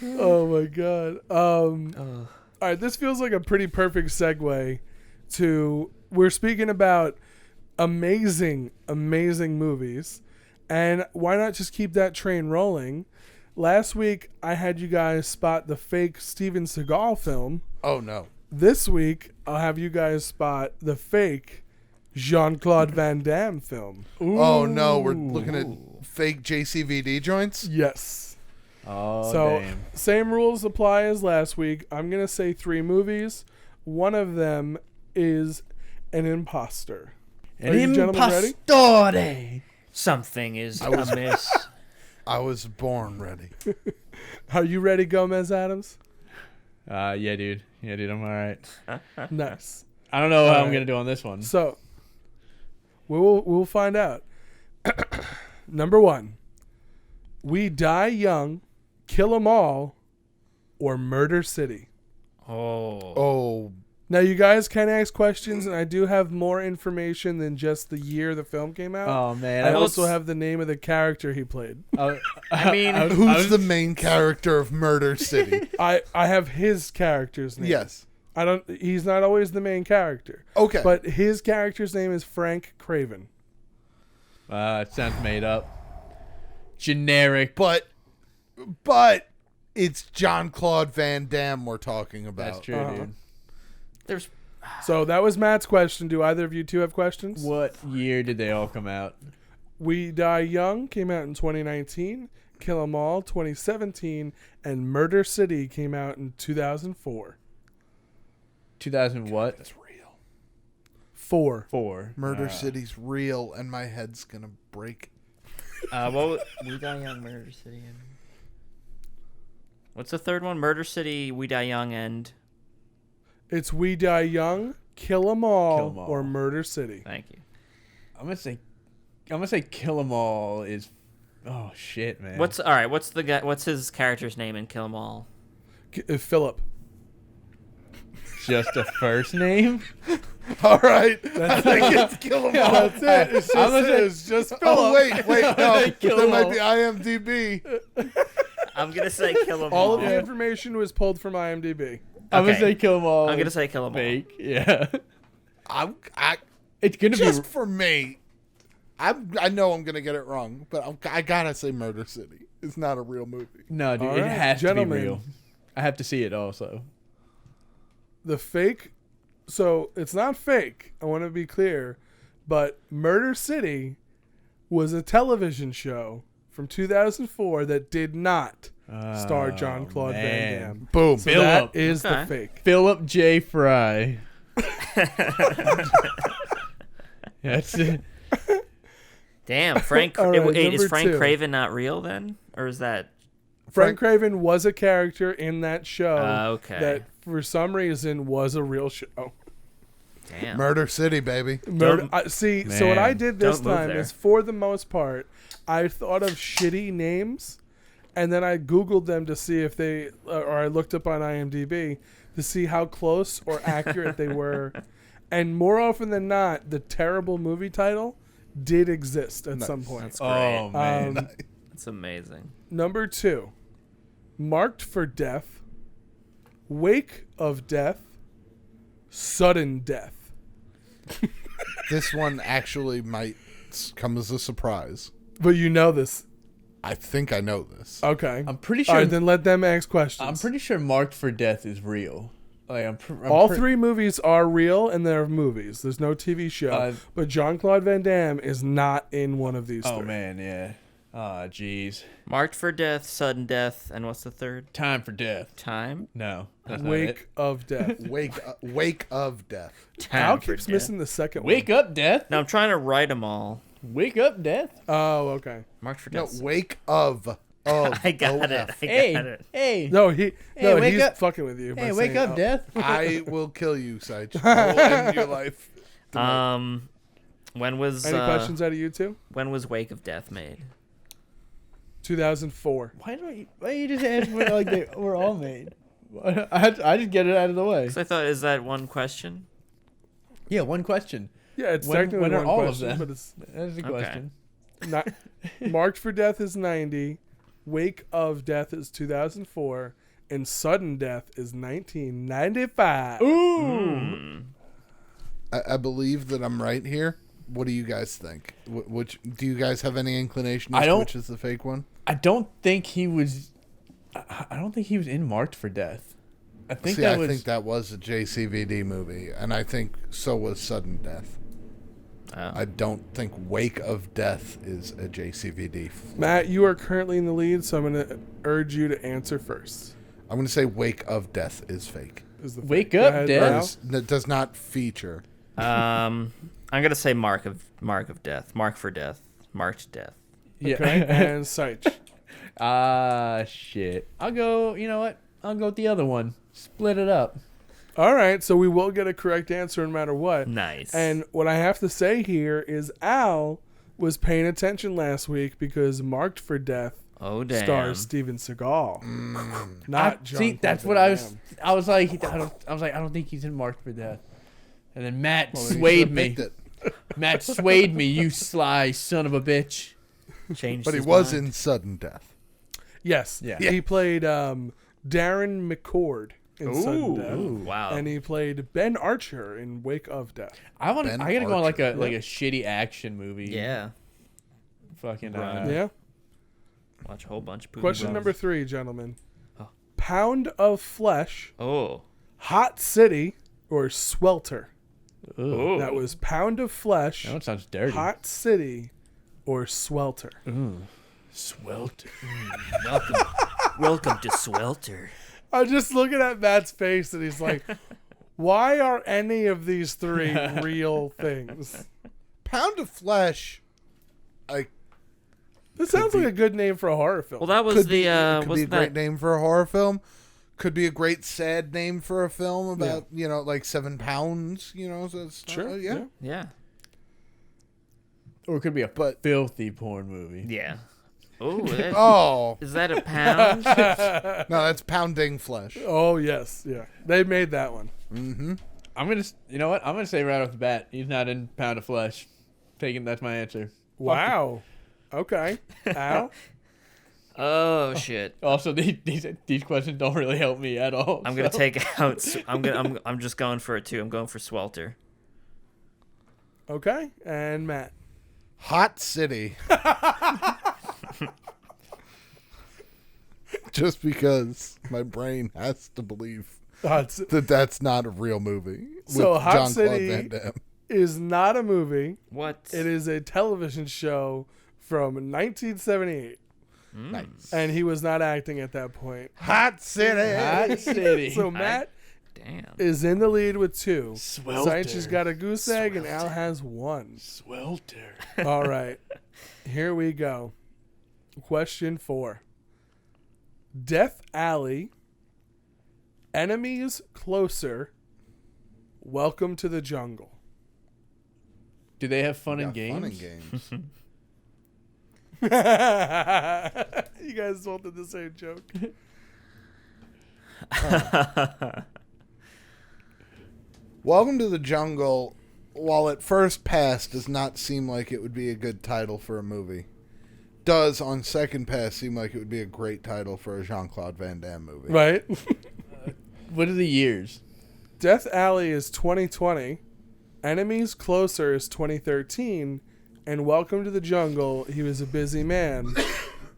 Oh my god. All right, this feels like a pretty perfect segue to we're speaking about amazing movies, and why not just keep that train rolling? Last week I had you guys spot the fake Steven Seagal film. Oh no. This week I'll have you guys spot the fake Jean-Claude Van Damme film. Oh no, we're looking at fake JCVD joints. Yes. Oh, So damn. same rules apply as last week. I'm gonna say 3 movies. One of them is an imposter. Are you gentlemen ready? Impostore. Something is amiss. I was born ready. Are you ready, Gomez Adams? Yeah, dude. I'm all right. Nice. I don't know how I'm Alright. gonna do on this one. So we'll find out. Number 1, We Die Young, Kill 'Em All, or Murder City. Oh, Now you guys can ask questions, and I do have more information than just the year the film came out. Oh man, I Well, also it's- have the name of the character he played. I mean, who's the main character of Murder City? I have his character's name. Yes. He's not always the main character. Okay. But his character's name is Frank Craven. It sounds made up. Generic. but it's Jean-Claude Van Damme we're talking about. That's true, Uh-huh. dude. there's So that was Matt's question. Do either of you two have questions? What year did they all come out? We Die Young came out in 2019, Kill 'Em All 2017, and Murder City came out in 2004. 2000 what? That's real. 4. 4. Murder City's real, and my head's gonna break. We Die Young, Murder City, and what's the third one? Murder City, We Die Young, and It's We Die Young, Kill 'Em All, Kill 'Em All. or Murder City. thank you. I'm gonna say Kill 'Em All is. Oh shit, man. What's all right? What's the guy? What's his character's name in Kill 'Em All? Philip. just a first name? All right. I think it's Kill 'Em All. That's it. It's just Philip. Oh, wait, no. Kill That 'Em might All. be IMDb. I'm gonna say Kill 'Em All All. of the information was pulled from IMDb. I'm gonna Okay. say Kill 'Em All. I'm gonna say Kill 'Em All. fake. Yeah. It's gonna just be for me. I know I'm gonna get it wrong, but I gotta say Murder City. It's not a real movie. no, dude. All It right, has to gentlemen. be real. I have to see it also. The fake. So it's not fake. I want to be clear, but Murder City was a television show from 2004 that did not star John Claude Van man. Damme. Boom. So Philip. that is Okay. the fake. Philip J. Fry. That's it. Damn, Frank. All right, wait, is number Frank 2. Craven not real then, or is that? Frank Craven was a character in that show Okay. that for some reason was a real show. Damn. Murder City, baby. Murder. See, so what I Man, did this don't move time there. is, for the most part, I thought of shitty names, and then I Googled them to see if they, or I looked up on IMDb to see how close or accurate they were. And more often than not, the terrible movie title did exist at some point. That's great. Oh man. That's amazing. Number 2, Marked for Death, Wake of Death, Sudden Death. This one actually might come as a surprise. But you know this. I think I know this. Okay. I'm pretty All sure. right, then let them ask questions. I'm pretty sure Marked for Death is real. Like All 3 movies are real, and they're movies. There's no TV show. But Jean-Claude Van Damme is not in one of these 3. Oh man, yeah. Ah, jeez. Marked for Death, Sudden Death, and what's the third? Time for Death. Time. No, that's not Wake it. of Death. Wake of Death. Al Time for keeps Death. missing the second Wake up, Death. No, I'm trying to write them all. Wake up, Death. one. Oh, okay. Marked for No, Death. wake of. I got OF. it. I Hey, got it. hey, No, Hey, wake he's up. fucking with you. by hey, wake saying, up, oh. Death. I will kill you, Sage. I will end your life. When was Any questions out of you two? when was Wake of Death made? 2004. Why don't you just answer it like they were all made? I just get it out of the way. Because I thought, is that one question? Yeah, one question. Yeah, it's When technically are one all of question, them? but it's That's the Okay. question. not. Marked for Death is 90. Wake of Death is 2004. And Sudden Death is 1995. Ooh. I believe that I'm right here. What do you guys think? Which do you guys have any inclination as I to don't- which is the fake one? I don't think he was. I don't think he was in Marked for Death. I think I that was. think that was a JCVD movie, and I think so was Sudden Death. Oh. I don't think Wake of Death is a JCVD. Matt, you are currently in the lead, so I'm going to urge you to answer first. I'm going to say Wake of Death is fake. Is the Wake Go Up ahead, Death? Al. That does not feature. I'm gonna say Mark of Death. Mark for Death. Marked Death. Yeah. Okay, and Seich. Shit. I'll go. You know what? I'll go with the other one. Split it up. All right, so we will get a correct answer no matter what. Nice. And what I have to say here is Al was paying attention last week because Marked for Death oh damn. stars Steven Seagal, not John. See, that's what I was. I was like, I don't think he's in Marked for Death. And then Matt Well, then you swayed should've me. picked it. Matt swayed me. You sly son of a bitch. Changed But he his was mind. in Sudden Death. Yes. Yeah. He played Darren McCord in Sudden Death. Wow. And he played Ben Archer in Wake of Death. I Ben gotta go on like Archer. a shitty action movie. yeah. Fucking. Right. Yeah. Watch a whole bunch of poop. Question number 3, gentlemen. Oh. Pound of Flesh, Oh. Hot City, or Swelter? Oh. That was Pound of Flesh, That one sounds dirty. Hot City, or Swelter? Swelter. Welcome to Swelter. I'm just looking at Matt's face, and he's like, Why are any of these three real things? Pound of Flesh. This sounds like a good name for a horror film. Well, that was Could the be a wasn't great that name for a horror film. Could be a great sad name for a film about like 7 pounds. So it's Sure. yeah. yeah. Or it could be a But- filthy porn movie. Yeah. Oh, Oh is that a pound? no, that's Pounding Flesh. Oh yes, yeah. They made that one. Mm-hmm. I'm gonna, you know what? I'm gonna say right off the bat, he's not in Pound of Flesh. That's my answer. Wow. Okay. Al? Oh shit. Also, these questions don't really help me at all. I'm gonna so- take out. I'm just going for it too. I'm going for Swelter. Okay. And Matt. Hot City. Just because my brain has to believe that's not a real movie. So with Hot Jean-Claude City Van Damme. is not a movie. What? It is a television show from 1978. Nice. And he was not acting at that point. Hot City. Hot City. So Matt Damn. is in the lead with 2. Swelter. Sainchi's got a goose egg and Al has 1. Swelter. All right. Here we go. Question 4. Death Alley. Enemies Closer. Welcome to the Jungle. Do they have fun Got and games? Fun and games. You guys both did the same joke. Welcome to the Jungle, while at first pass does not seem like it would be a good title for a movie, does on second pass seem like it would be a great title for a Jean-Claude Van Damme movie. Right? What are the years? Death Alley is 2020. Enemies Closer is 2013. And Welcome to the Jungle, He Was a Busy Man,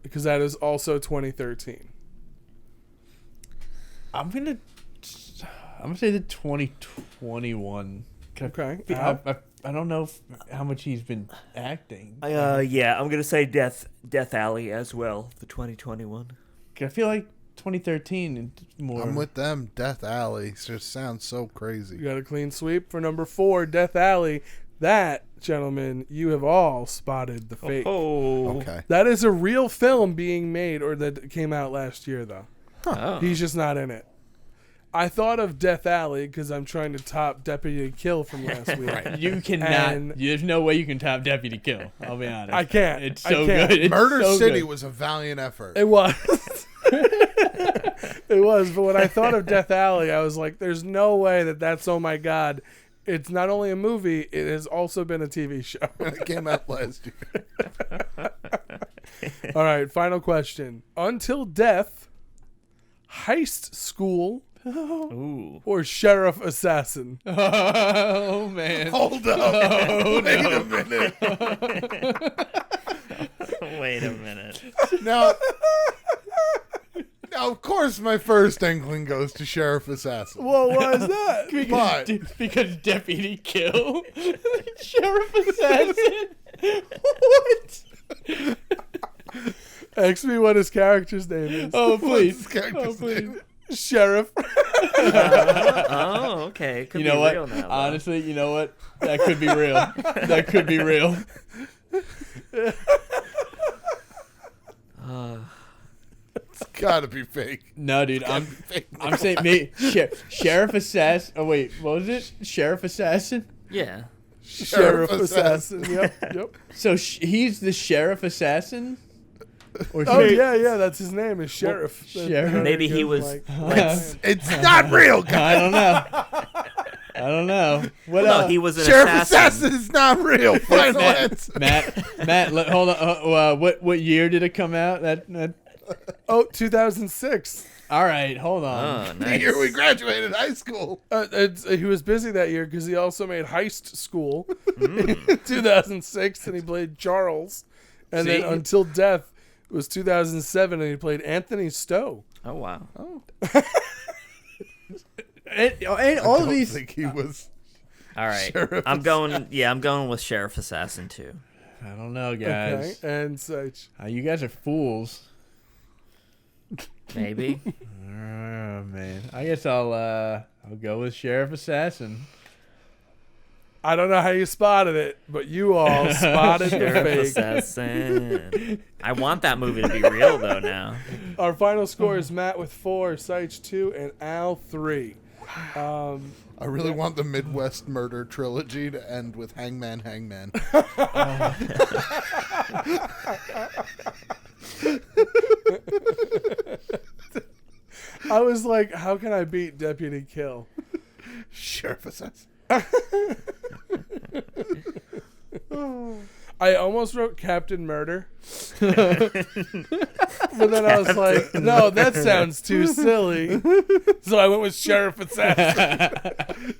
because that is also 2013. I'm gonna say the 2021. Okay. I don't know how much he's been acting. Yeah, I'm gonna say Death Alley as well for 2021. I feel like 2013 and more. I'm with them. Death Alley just sounds so crazy. You got a clean sweep for number 4, Death Alley. That, gentlemen, you have all spotted the fake. Oh. Okay. That is a real film being made, or that came out last year, though. Oh. He's just not in it. I thought of Death Alley because I'm trying to top Deputy Kill from last week. You cannot. And- There's no way you can top Deputy Kill. I'll be honest. I can't. It's I so can't. good. It's Murder so City good. was a valiant effort. It was. It was. But when I thought of Death Alley, I was like, there's no way that's, oh my God. It's not only a movie, it has also been a TV show. It came out last year. All right, final question. Until Death, Heist School, Ooh. or Sheriff Assassin? Oh man. Hold up. Wait a minute. Wait a minute. Now, of course, my first inkling goes to Sheriff Assassin. Well, why is that? But Because Deputy Kill, Sheriff Assassin. What? Ask me what his character's name is. Oh please. What's his character's name? Sheriff. Oh, okay. It could You know be what? real now. though. Honestly, you know what? That could be real. That could be real. It's gotta be fake. No, dude. Fake. I'm saying me. Sheriff Assassin. Oh wait, what was it? Sheriff Assassin. Yeah. Sheriff Assassin. Yep. So he's the Sheriff Assassin. Or Oh should- yeah, that's his name is Sheriff. Sheriff. Maybe he was like. It's not real, guys. I don't know. I don't know. What Well, no, else? he was an Sheriff assassin. Assassin is not real. Final answer. Matt, hold on. What year did it come out? That. Oh, 2006. All right, hold on. Oh, The nice. year we graduated high school. He was busy that year because he also made Heist School in 2006, and he played Charles. And then See? Until Death was 2007, and he played Anthony Stowe. Oh wow. And all I of don't these. think he was. All right. Sheriff I'm going. Yeah, I'm going with Sheriff Assassin too. I don't know, Okay, guys. and such. You guys are fools. Maybe. Oh man, I guess I'll I'll go with Sheriff Assassin. I don't know how you spotted it, but you all spotted the Sheriff fake. Assassin. I want that movie to be real though now. Our final score is Matt with 4, Seich 2, and Al 3. I really want the Midwest Murder trilogy to end with Hangman, Hangman. I was like, how can I beat Deputy Kill? Sheriff Assassin. I almost wrote Captain Murder. But then I was like, no, that sounds too silly. So I went with Sheriff Assassin.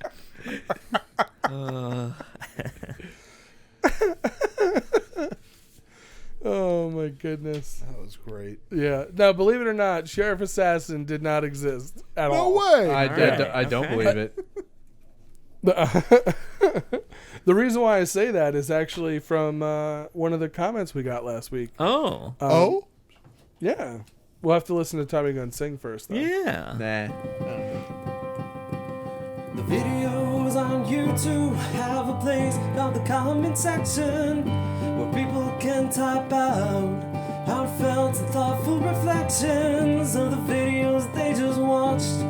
Oh my goodness. That was great. Yeah. Now, believe it or not, Sheriff Assassin did not exist at No all. way. I don't believe it. The reason why I say that is actually from one of the comments we got last week. Oh. Oh? Yeah. We'll have to listen to Tommy Gunn sing first, though. Yeah. Nah. The videos on YouTube have a place called the comment section where people can type out heartfelt and thoughtful reflections of the videos they just watched.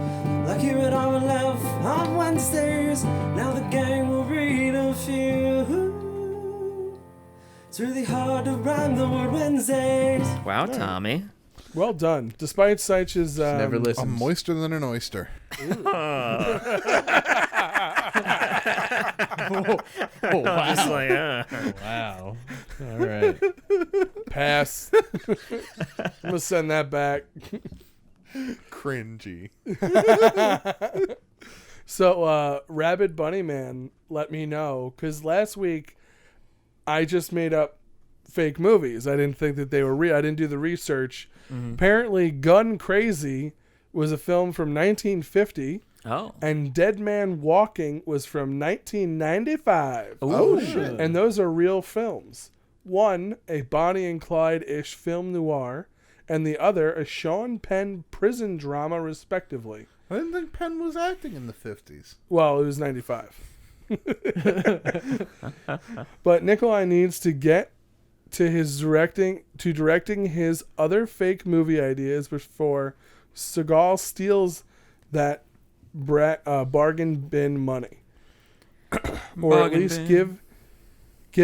Like here at RLF on Wednesdays, now the gang will read a few. It's really hard to rhyme the word Wednesdays. Wow, Tommy. Well done. Despite Seich's... Never I'm listened. moister than an oyster. Oh, wow. Just like, Wow. All right. Pass. I'm going to send that back. Cringy. So, Rabid Bunny Man let me know, because last week I just made up fake movies. I didn't think that they were real. I didn't do the research. Apparently, Gun Crazy was a film from 1950, oh. and Dead Man Walking was from 1995. Oh, shit. And those are real films. One, a Bonnie and Clyde-ish film noir, and the other, a Sean Penn prison drama, respectively. I didn't think Penn was acting in the 50s. Well, it was 95. But Nikolai needs to get to directing his other fake movie ideas before Seagal steals that bargain bin money. Or at least give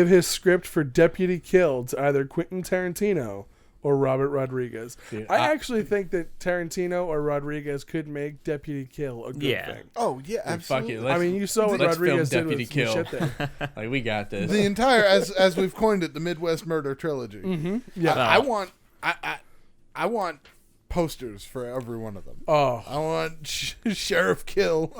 his script for Deputy Kill to either Quentin Tarantino or Robert Rodriguez. Dude, I actually think that Tarantino or Rodriguez could make Deputy Kill a good thing. Oh, yeah, Fuck absolutely. it. I mean, you saw what let's Rodriguez did film with Deputy some Kill. shit there. Like, we got this. The entire, as we've coined it, the Midwest Murder trilogy. Mm-hmm. Yeah. I want posters for every one of them. Oh, I want Sheriff Kill.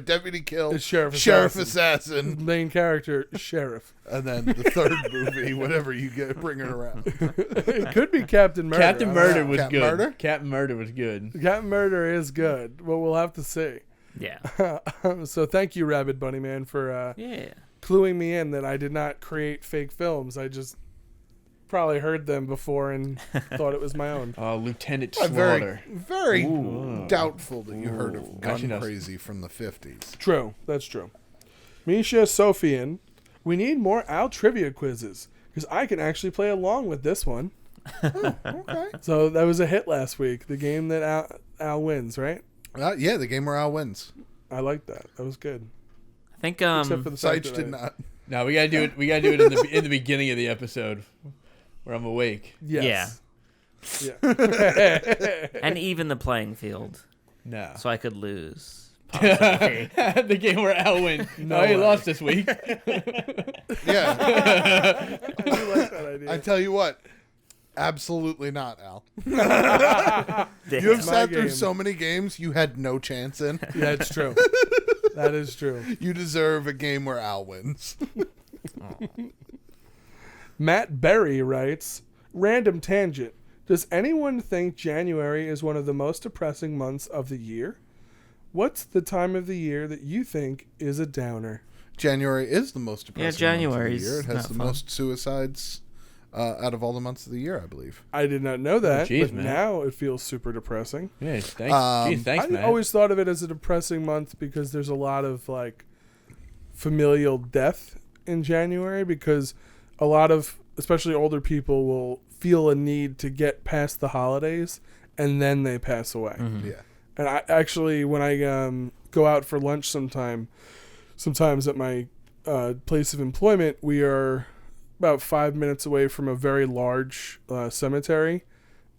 Deputy Kill. It's Sheriff Assassin. main character, Sheriff. And then the third movie, whatever you get, bring it around. It could be Captain Murder. Captain Murder was Captain good. Murder? Captain Murder was good. Captain Murder is good, but we'll have to see. Yeah. So thank you, Rabid Bunny Man, for Yeah. cluing me in that I did not create fake films. I just probably heard them before and thought it was my own. Lieutenant I'm Slaughter. very doubtful that you heard of Gun Actually, no. Crazy from the 50s. True, that's true. Misha Sofian, we need more Al trivia quizzes because I can actually play along with this one. Okay. So that was a hit last week. The game that Al wins, right? Yeah, the game where Al wins. I like that. That was good. I think Except for the fact Seich that did not. No, we gotta do it. We gotta do it in the beginning of the episode where I'm awake. Yes. Yeah. and even the playing field, No. so I could lose. Possibly. The game where Al wins. No, he way. lost this week. Yeah. I do like that idea. I tell you what. Absolutely not, Al. You Damn. have my sat through game. so many games you had no chance in. Yeah, it's true. That is true. You deserve a game where Al wins. Matt Berry writes, random tangent. Does anyone think January is one of the most depressing months of the year? What's the time of the year that you think is a downer? January is the most depressing month of the January's year. It has not the fun. most suicides out of all the months of the year, I believe. I did not know that, jeez, but man. now it feels super depressing. Yeah, thanks, I man. always thought of it as a depressing month because there's a lot of like familial death in January, because a lot of, especially older people, will feel a need to get past the holidays and then they pass away. Mm-hmm. Yeah. And I actually, when I go out for lunch sometimes at my place of employment, we are about 5 minutes away from a very large cemetery,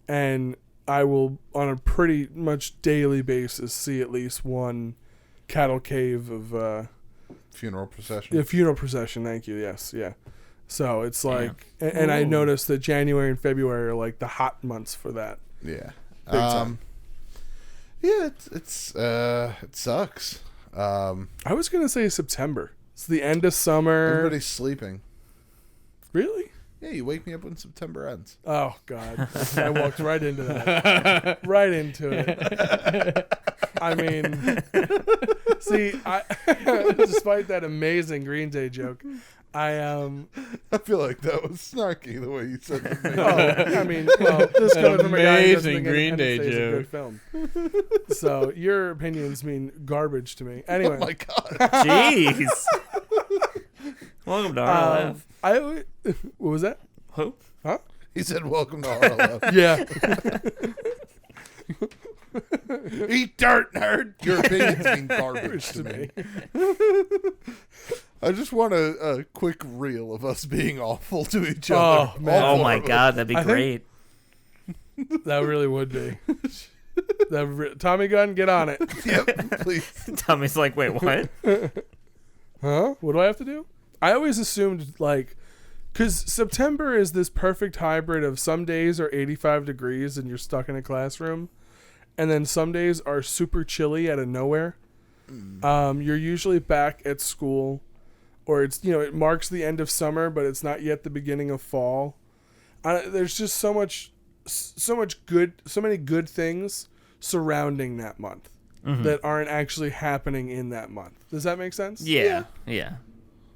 and I will, on a pretty much daily basis, see at least one cattle cave of Funeral procession. a funeral procession. Thank you. Yes, yeah. So it's like, Yeah. and I Ooh. noticed that January and February are like the hot months for that. Yeah. Big time. Yeah, it sucks. I was gonna say September. It's the end of summer. Everybody's sleeping. Really? Yeah, you wake me up when September ends. Oh God! I walked right into that. Right into it. I mean, see, despite that amazing Green Day joke, I feel like that was snarky the way you said it. to me. I mean, well, this coming from a guy who doesn't amazing think Green Day Independence Day is a good film. So your opinions mean garbage to me. Anyway, Oh my god. Jeez. Welcome to RLF. what was that? Who? Huh? He said, "Welcome to RLF." Yeah. Eat dirt, nerd. Your opinions mean garbage to me. I just want a quick reel of us being awful to each other. Oh, man. Oh All my four of us. God, that'd be I think- great. That really would be. Tommy Gunn, get on it. Yep, please. Tommy's like, wait, what? Huh? What do I have to do? I always assumed, like, because September is this perfect hybrid of some days are 85 degrees and you're stuck in a classroom, and then some days are super chilly out of nowhere. You're usually back at school, or it's, it marks the end of summer, but it's not yet the beginning of fall. There's just so many good things surrounding that month that aren't actually happening in that month. Does that make sense? Yeah.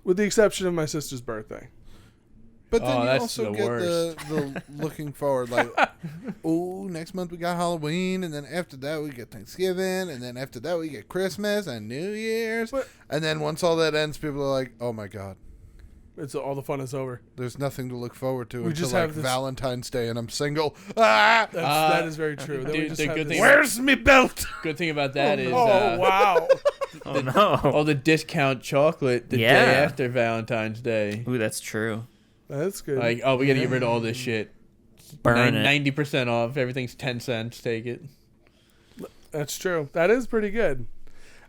With the exception of my sister's birthday. But then Oh, you that's also the get worst. the looking forward, like, oh, next month we got Halloween, and then after that we get Thanksgiving, and then after that we get Christmas and New Year's. But- And then once all that ends, people are like, oh my god, All the fun is over. there's nothing to look forward to We until just like have this- Valentine's Day, and I'm single. Ah! That is very true. Then we dude, just the have good this- thing- Where's me belt? Good thing about that is wow. Oh no. all the discount chocolate the Yeah. day after Valentine's Day. Ooh, that's true. That's good. Like, oh, we got to get rid of all this shit. Burn it. 90% off. Everything's 10 cents. Take it. That's true. That is pretty good.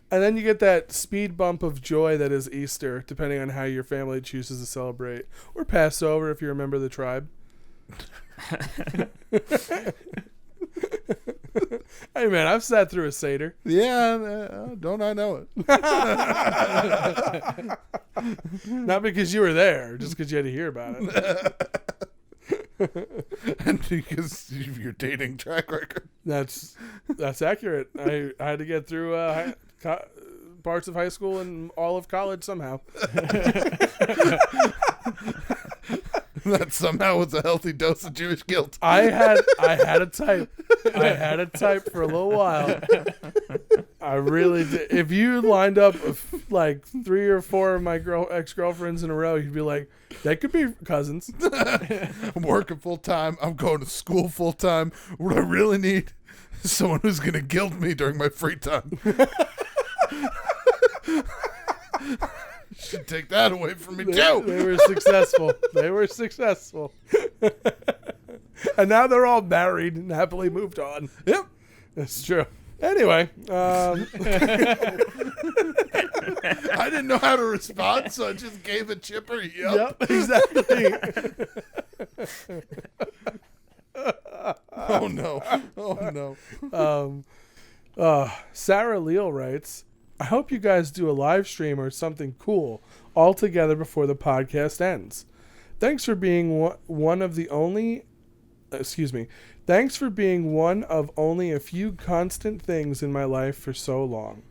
And then you get that speed bump of joy that is Easter, depending on how your family chooses to celebrate. Or Passover if you're a member of the tribe. Hey, man, I've sat through a Seder. Yeah, don't I know it? Not because you were there, just because you had to hear about it. And because of your dating track record. That's accurate. I had to get through parts of high school and all of college somehow. That somehow was a healthy dose of Jewish guilt. I had a type. I had a type for a little while. I really did. If you lined up like 3 or 4 of my ex-girlfriends in a row, you'd be like, that could be cousins. I'm working full time. I'm going to school full time. What I really need is someone who's going to guilt me during my free time. Should take that away from me too. They were successful. They were successful. And now they're all married and happily moved on. Yep. That's true. Anyway, I didn't know how to respond, so I just gave a chipper. Yep. exactly. Oh no. Oh no. Sarah Leal writes, I hope you guys do a live stream or something cool all together before the podcast ends. Thanks for being one of only a few constant things in my life for so long.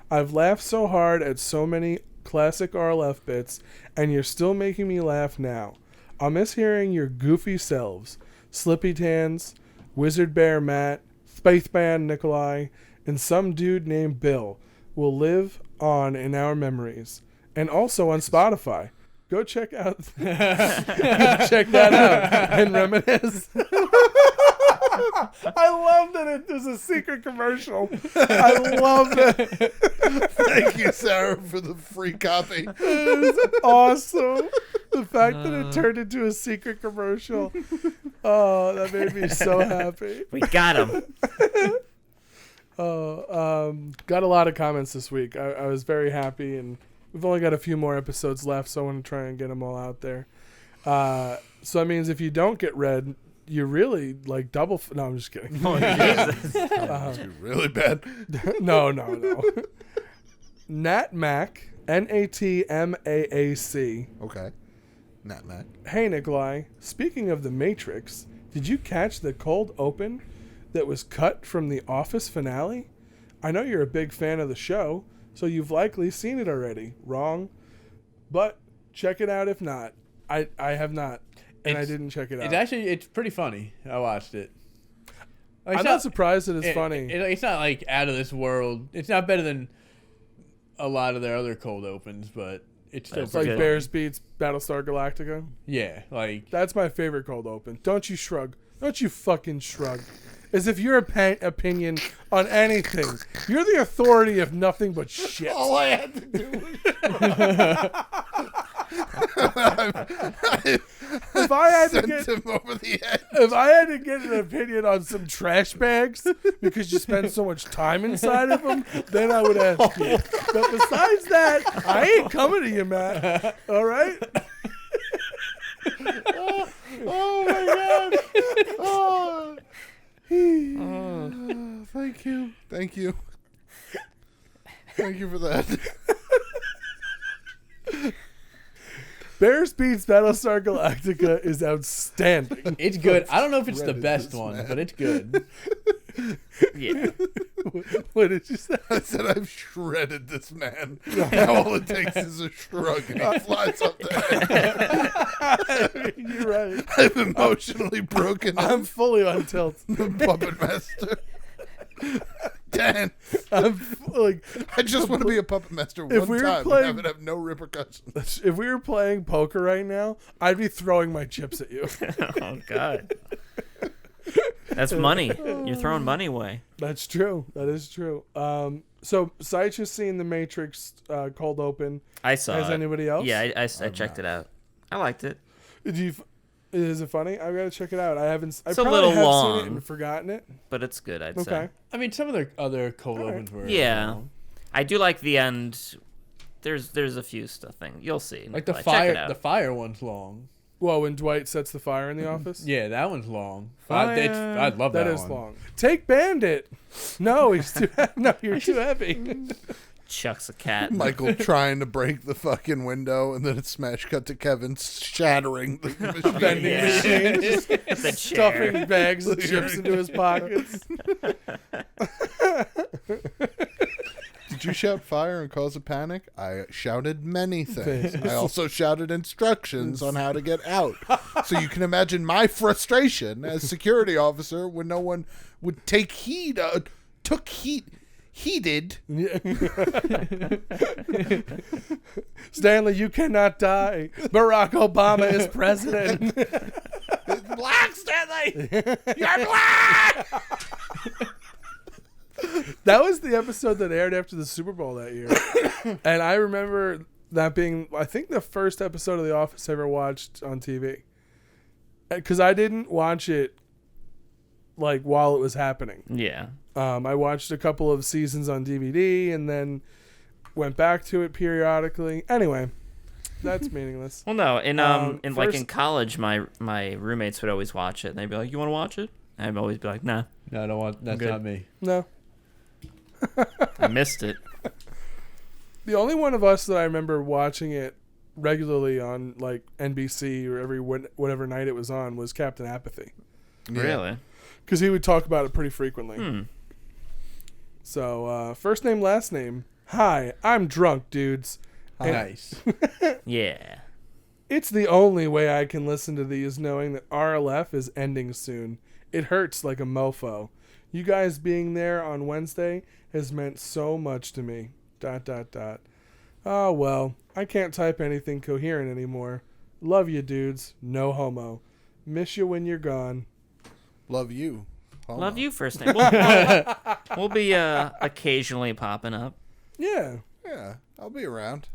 I've laughed so hard at so many classic RLF bits, and you're still making me laugh now. I'll miss hearing your goofy selves. Slippy Tans, Wizard Bear Matt, Spaceman Nikolai, and some dude named Bill will live on in our memories. And also on Spotify. Go check out check that out and reminisce. I love that there's a secret commercial. I love that. Thank you, Sarah, for the free copy. It was awesome. The fact that it turned into a secret commercial. Oh, that made me so happy. We got him. Got a lot of comments this week. I was very happy, and we've only got a few more episodes left, so I want to try and get them all out there. So that means if you don't get read, you really like double. No, I'm just kidding. Oh, Jesus. It's really bad. No. Nat Mac, Natmaac. Okay. Nat Mac. Hey, Nikolai. Speaking of the Matrix, did you catch the cold open that was cut from the Office finale? I know you're a big fan of the show, so you've likely seen it already. Wrong. But check it out if not. I have not, and I didn't check it out. It's pretty funny. I watched it. I'm not surprised that it's funny. It's not like out of this world. It's not better than a lot of their other cold opens, but it's still It's like pretty Bears beats Battlestar Galactica. Yeah, like That's my favorite cold open. Don't you shrug. Don't you fucking shrug. As if your opinion on anything. You're the authority of nothing but shit. All I had to do was... If I had to sent get him over the edge. If I had to get an opinion on some trash bags because you spend so much time inside of them, then I would ask you. But besides that, I ain't coming to you, Matt. All right? Oh my god. Oh. Thank you. Thank you. Thank you for that. Bears beats Battlestar Galactica is outstanding. it's good. I don't know if it's the Shredded best this one, man. but it's good. Yeah. What did you say? I said I've shredded this man. Now all it takes is a shrug and he flies up there. You're right. I'm emotionally broken. I'm fully on tilt. the puppet master. Dan, I'm like, I just want to be a puppet master If one we were time playing- and have it have no repercussions. if we were playing poker right now, I'd be throwing my chips at you. Oh, God. That's money. You're throwing money away. That's true. That is true. So Sight just seen The Matrix cold open. I saw Has it. anybody else? Yeah, I checked it out. I liked it. Is it funny? I gotta check it out. I haven't. I It's a probably little have long. seen it and forgotten it. But it's good, I'd Okay. say. I mean, some of their other cold All right. opens were Yeah. I do like the end. There's a few stuff thing. You'll see. like the Check it fire. out. The fire one's long. Well, when Dwight sets the fire in the office. Yeah, that one's long. Fire. I love that. That is one. long. Take Bandit. No, he's too. No, you're too heavy. Chucks a cat. Michael trying to break the fucking window, and then it's smash cut to Kevin shattering the machine. Vending Yeah. machine, just The chair. stuffing bags of chips into his pockets. Did you shout fire and cause a panic? I shouted many things. I also shouted instructions on how to get out. So you can imagine my frustration as security officer when no one would take heed, heeded. Stanley, you cannot die. Barack Obama is president. Black Stanley! You're black! That was the episode that aired after the Super Bowl that year. And I remember that being, I think, the first episode of The Office I ever watched on TV. Because I didn't watch it like while it was happening. Yeah. I watched a couple of seasons on DVD and then went back to it periodically. Anyway, that's meaningless. Well, no. In first- in college, my roommates would always watch it, and they'd be like, "You want to watch it?" And I'd always be like, "Nah, No, I don't want. That's good. not me. No. I missed it." The only one of us that I remember watching it regularly on like NBC or every whatever night it was on was Captain Apathy. Really? Because he would talk about it pretty frequently. Hmm. So, first name, last name. Hi, I'm drunk, dudes. And- Nice. Yeah. It's the only way I can listen to these knowing that RLF is ending soon. It hurts like a mofo. You guys being there on Wednesday has meant so much to me. ... Oh, well, I can't type anything coherent anymore. Love you, dudes. No homo. Miss you when you're gone. Love you. Homo. Love you first name. We'll be occasionally popping up. Yeah. Yeah, I'll be around.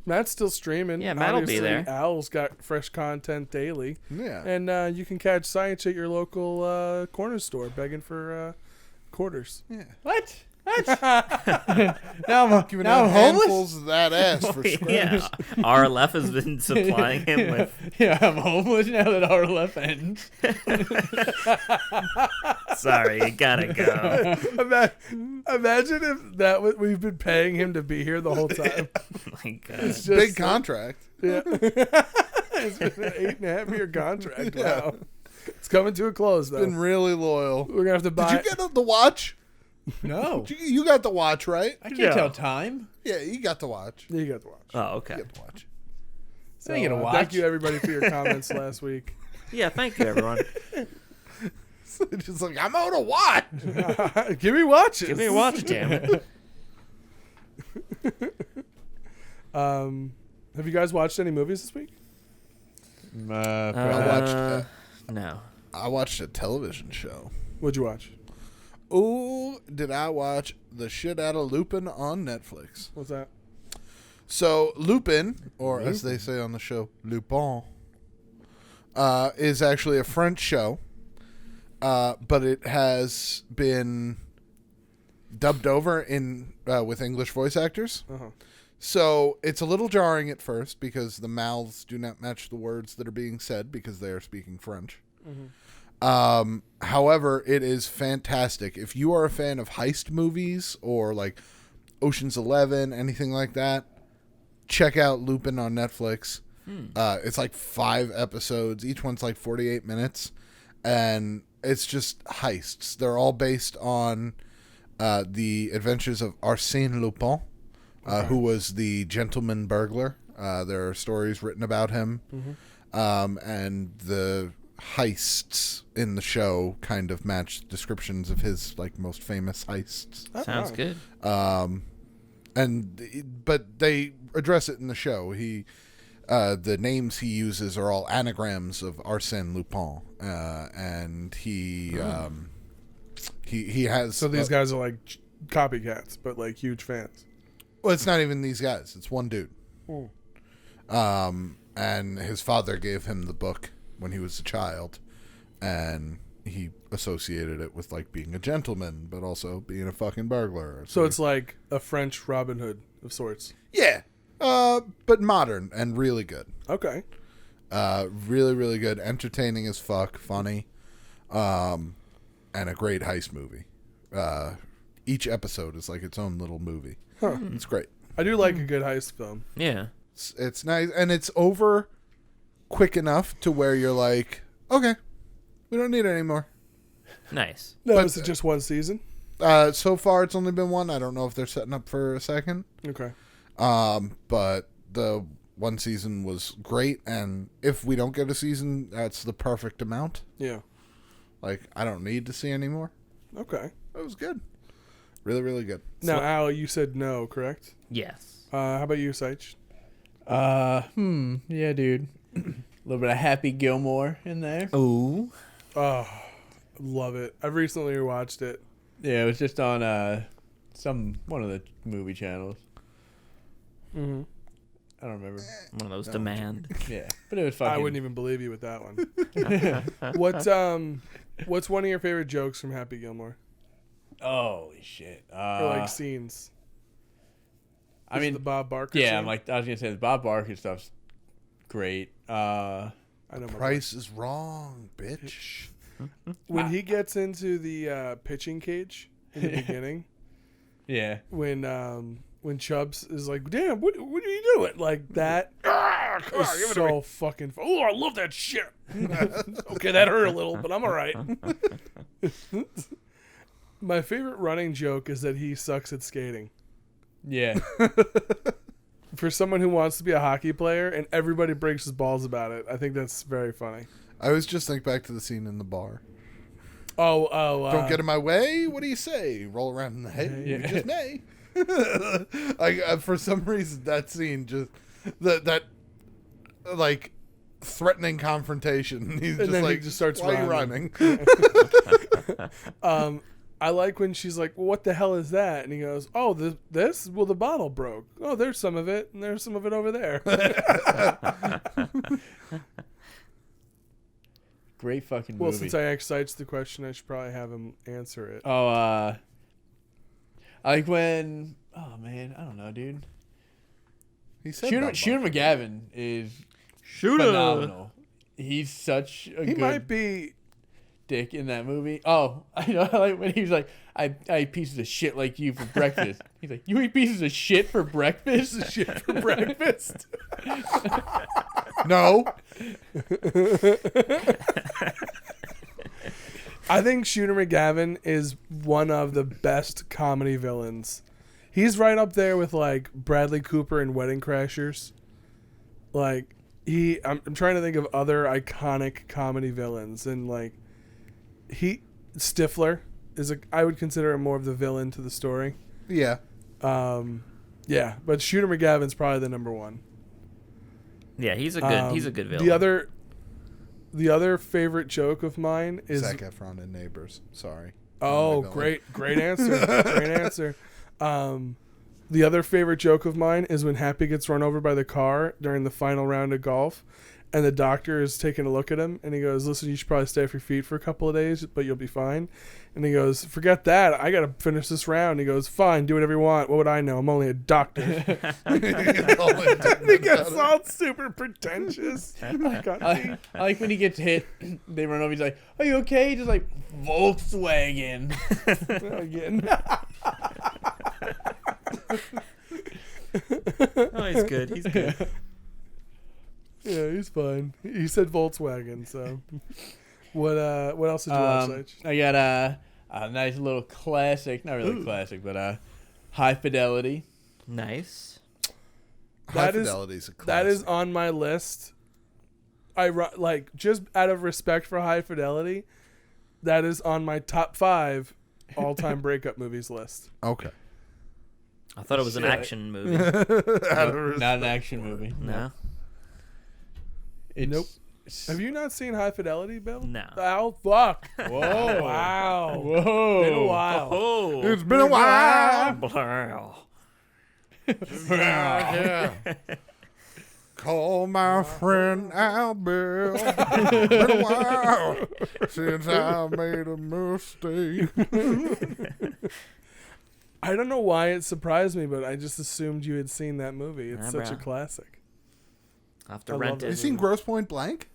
Matt's still streaming. Yeah, Matt'll be Obviously, there. Al's got fresh content daily. Yeah. And you can catch Science at your local corner store begging for quarters. Yeah. What? Now I'm Giving now out I'm homeless. handfuls of that ass for scratch. Yeah, RLF has been supplying him with. Yeah, I'm homeless now that RLF ends. Sorry, you gotta go. Imagine if we've been paying him to be here the whole time. Oh my God. It's Big just contract. Yeah. It's been an 8.5-year contract. Wow. It's coming to a close, though. Been really loyal. We're going to have to buy... Did you get the watch? No, You got the watch, right? I can't Yeah. tell time. Yeah, you got the watch. You got the watch. Oh, okay. You got the watch. I ain't gonna watch. Thank you, everybody, for your comments last week. Yeah, thank you, everyone. Just like, I'm out of watch. Give me watches. Give me a watch, damn it. Have you guys watched any movies this week? I watched a television show. What'd you watch? Oh, did I watch the shit out of Lupin on Netflix? What's that? So Lupin, or as they say on the show, Lupin, is actually a French show, but it has been dubbed over in with English voice actors. Uh-huh. So it's a little jarring at first because the mouths do not match the words that are being said because they are speaking French. Mm-hmm. However, it is fantastic. If you are a fan of heist movies or like Ocean's 11, anything like that, check out Lupin on Netflix. It's like 5 episodes. Each one's like 48 minutes. And it's just heists. They're all based on the adventures of Arsène Lupin, who was the gentleman burglar. There are stories written about him. Mm-hmm. And the heists in the show kind of match descriptions of his like most famous heists. Sounds good. But they address it in the show. The names he uses are all anagrams of Arsène Lupin, and he has. So these guys are like copycats, but like huge fans. Well, it's not even these guys. It's one dude. Hmm. And his father gave him the book when he was a child, and he associated it with like being a gentleman, but also being a fucking burglar. So it's like a French Robin Hood of sorts. Yeah, but modern and really good. Okay. Really, really good. Entertaining as fuck. Funny. And a great heist movie. Each episode is like its own little movie. Huh. It's great. I do like a good heist film. Yeah. It's nice, and it's over quick enough to where you're like, okay, we don't need it anymore. Nice. No, But- is it just one season? So far, it's only been one. I don't know if they're setting up for a second. Okay. But the one season was great, and if we don't get a season, that's the perfect amount. Yeah. Like, I don't need to see any more. Okay. It was good. Really, really good. Now, Al, you said no, correct? Yes. How about you, Seich? Yeah, dude. A little bit of Happy Gilmore in there. Ooh. Oh, love it. I've recently watched it. Yeah, it was just on one of the movie channels. Mm-hmm. I don't remember. One of those demand. Yeah, but it was fucking. I wouldn't even believe you with that one. What's one of your favorite jokes from Happy Gilmore? Holy shit! Or like scenes? I Is it mean, the Bob Barker. yeah, scene? I was gonna say the Bob Barker stuff's great. I know my Price is wrong, bitch. when he gets into the pitching cage in the beginning, Yeah, when Chubbs is like, "Damn, what are you doing?" Like that. Come on, give it to me. So fucking. Oh, I love that shit. Okay, that hurt a little, but I'm all right. My favorite running joke is that he sucks at skating. yeah. for someone who wants to be a hockey player and everybody breaks his balls about it. I think that's very funny. I always just think back to the scene in the bar. Don't get in my way. What do you say? Roll around in the hay. Yeah. You just may. For some reason, that scene just that like threatening confrontation. He's And just then he like, just starts why are you rhyming? I like when she's like, well, what the hell is that? And he goes, oh, this? Well, the bottle broke. Oh, there's some of it, and there's some of it over there. Great fucking Well, movie. since I asked Sites the question, I should probably have him answer it. Oh, I like when. Oh man, I don't know, dude. He said Shooter McGavin is Shooter. phenomenal. He's such a He good might be. dick in that movie. Oh, I know. I like when he was like, I eat pieces of shit like you for breakfast. He's like, you eat pieces of shit for breakfast? Pieces of shit for breakfast. No. I think Shooter McGavin is one of the best comedy villains. He's right up there with like Bradley Cooper in Wedding Crashers. Like I'm trying to think of other iconic comedy villains, and like Stifler I would consider him more of the villain to the story. Yeah. Yeah, but Shooter McGavin's probably the number one. Yeah, he's a good villain. The other favorite joke of mine is Zac Efron in Neighbors. Sorry. Oh, great answer. Great answer. The other favorite joke of mine is when Happy gets run over by the car during the final round of golf, and the doctor is taking a look at him, and he goes, listen, you should probably stay off your feet for a couple of days, but you'll be fine. And he goes, forget that. I got to finish this round. He goes, fine, do whatever you want. What would I know? I'm only a doctor. He gets all super pretentious. I like when he gets hit, they run over. He's like, are you okay? He's just like, Volkswagen. Again. Oh, he's good. He's good. Yeah, he's fine. He said Volkswagen, so. What else did you watch, Sage? I got a nice little classic. Not really classic, but High Fidelity. Nice. High Fidelity's a classic. That is on my list. Like, just out of respect for High Fidelity, that is on my top 5 all-time breakup movies list. Okay. I thought it was an action movie. Not an action movie. No. Nope. Have you not seen High Fidelity, Bill? No. Oh, fuck. Whoa. Wow. Whoa. Been a while. Oh. It's been a while. Wow. Call my friend Albert. Been a while since I made a mistake. I don't know why it surprised me, but I just assumed you had seen that movie. It's such a bro. classic. I'll have to I rent love it. You seen Grosse Pointe Blank?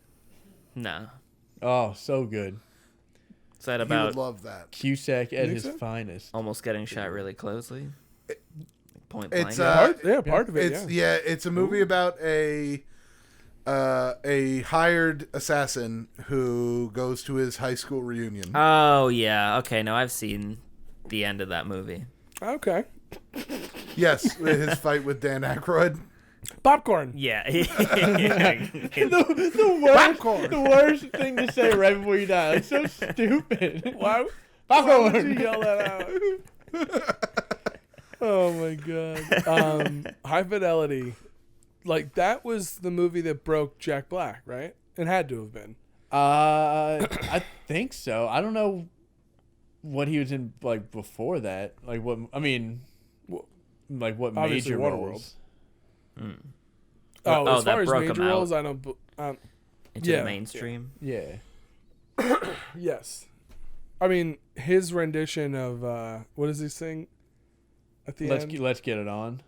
No. Oh, so good. Is that You would about love that. Cusack at think his so? finest. almost getting shot really closely? Point It's blank. Part of it, It's yeah. it's a movie about a hired assassin who goes to his high school reunion. Oh, yeah. Okay, no, I've seen the end of that movie. Okay. Yes, his fight with Dan Aykroyd. Popcorn. Yeah. The worst thing to say right before you die. It's so stupid. Why Popcorn. would you yell that out? Oh my god. High Fidelity. Like, that was the movie that broke Jack Black, right? It had to have been. I think so. I don't know what he was in like before that. Like what? I mean, like what Obviously major Waterworld. roles? As that far as broke him major out. roles, I don't. Into Yeah, the mainstream. Yeah. Yes. I mean, his rendition of what does he sing at the end? Let's get it on.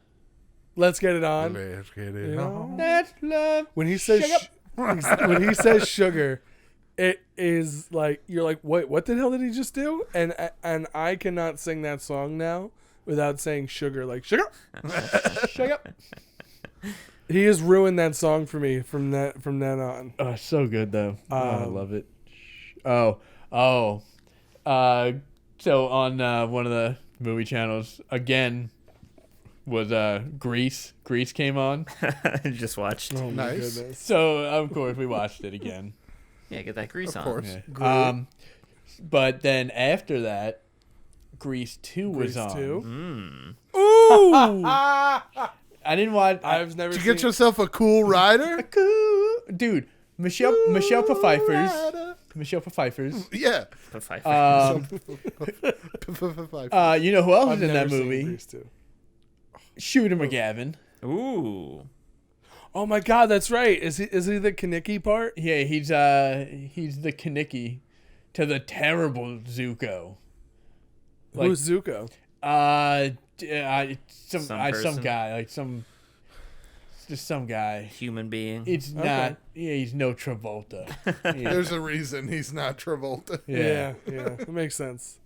Let's get it on. Let's get You it know? on. That's love. When he says when he says sugar, it is like you're like, wait, what the hell did he just do? And I cannot sing that song now without saying sugar, like sugar. Shut up. He has ruined that song for me from then on. Oh, so good though. I love it. So on one of the movie channels again, was Grease. Grease came on. Just watched. Oh my Nice. goodness. So, of course, we watched it again. Yeah, get that grease Of on. course. Yeah. Great. But then after that, Grease 2 was Grease on. 2? Mm. Ooh! I didn't watch. I've never Did you seen get yourself a cool rider? Dude, Michelle Pfeiffer's. Michelle Pfeiffer's. Yeah. But five. You know who else I've is in never that seen movie? Grease 2. Shooter McGavin. Ooh. Oh my god, that's right. Is he the Kaneki part? Yeah, he's the Kaneki to the terrible Zuko. Like, Who's Zuko? some person. guy, like just some guy. Human being. It's Okay. not. Yeah, he's no Travolta. Yeah, There's a reason he's not Travolta. Yeah, that makes sense.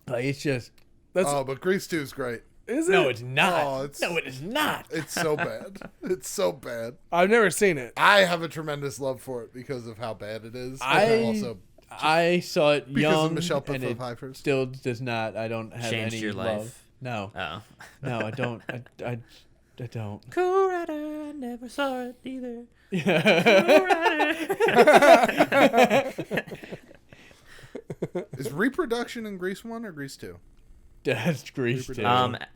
Like, it's just. That's Oh, but Grease 2 is great. is it? No, it's not. Oh, it's- No, it is not. It's so bad. It's so bad. I've never seen it. I have a tremendous love for it because of how bad it is. I saw it because young, of Michelle and it Pfeiffer. still does not. I don't have Changed any your love. life. No, Oh. no, I don't. I don't. Cool Rider, I never saw it either. Is reproduction in Grease 1 or Grease 2? That's Grease 2.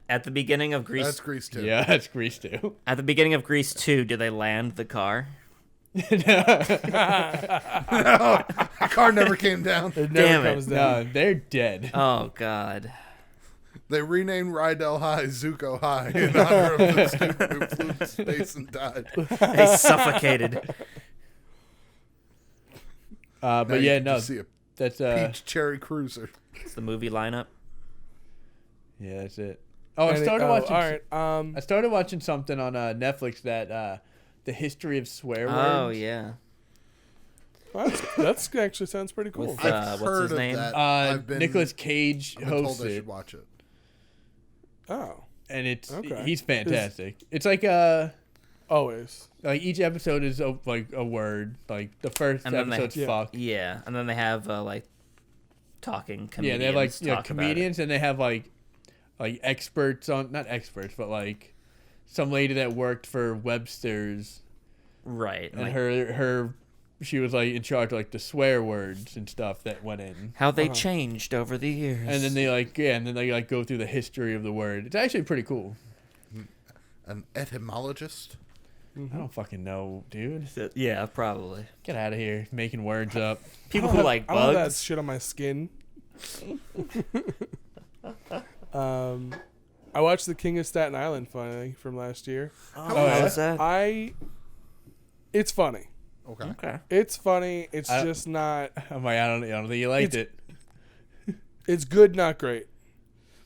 At the beginning of Grease, That's Grease 2. Yeah, that's Grease 2. at the beginning of Grease 2, do they land the car? The car never came down. It Damn never it. comes down. No, they're dead. Oh God. They renamed Rydell High Zuko High in honor of the student who flew to space and died. They suffocated. Now But you yeah, can no, just see a that's peach cherry cruiser. It's the movie lineup. yeah, that's it. Oh, I And started watching. All right. I started watching something on Netflix that the history of swear words. Oh yeah. That's actually sounds pretty cool. With, I've what's heard his of name? that. I've been Nicolas Cage I've been told I hosted, should watch it. Oh, and it's Okay. he's fantastic. It's like always. like each episode is like a word. Like the first And then they- episode's Yeah. fuck. Yeah, and then they have like talking Yeah, comedians. they have like talk about it. comedians, and they have like experts on, not experts, but like some lady that worked for Webster's, Right. and Like her she was like in charge of like the swear words and stuff that went in. how they changed over the years. And then they like go through the history of the word. It's actually pretty cool. An etymologist. I don't fucking know, dude. Yeah, probably. Get out of here, making words up. People who like I don't have that bugs. shit on my skin. I watched The King of Staten Island finally from last year. Oh, yeah? how's that? It's funny. Okay. Okay. It's funny. It's I- just not. I'm like, I don't think you liked It's- it. It's good, not great.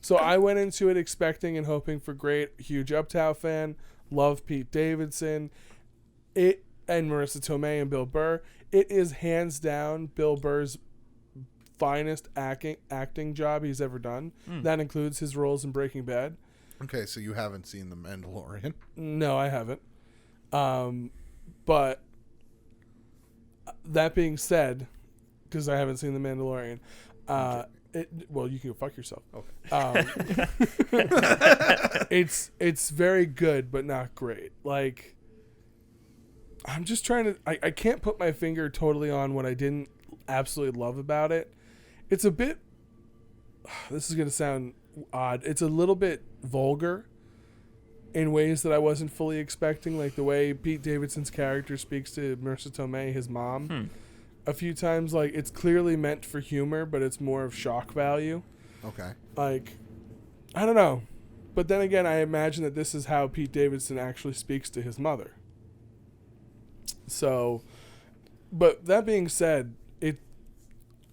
So I went into it expecting and hoping for great. Huge Uptown fan. Love Pete Davidson. It and Marissa Tomei and Bill Burr. It is hands down Bill Burr's finest acting job he's ever done. That includes his roles in Breaking Bad. Okay, so you haven't seen The Mandalorian. No, I haven't. But that being said, because I haven't seen The Mandalorian, well, you can go fuck yourself. Okay. It's very good, but not great. Like, I'm just trying to. I can't put my finger totally on what I didn't absolutely love about it. It's a bit. This is gonna sound odd. It's a little bit vulgar in ways that I wasn't fully expecting, like the way Pete Davidson's character speaks to Marissa Tomei, his mom, a few times. Like, it's clearly meant for humor, but it's more of shock value. Okay. Like, I don't know. But then again, I imagine that this is how Pete Davidson actually speaks to his mother. So, but that being said,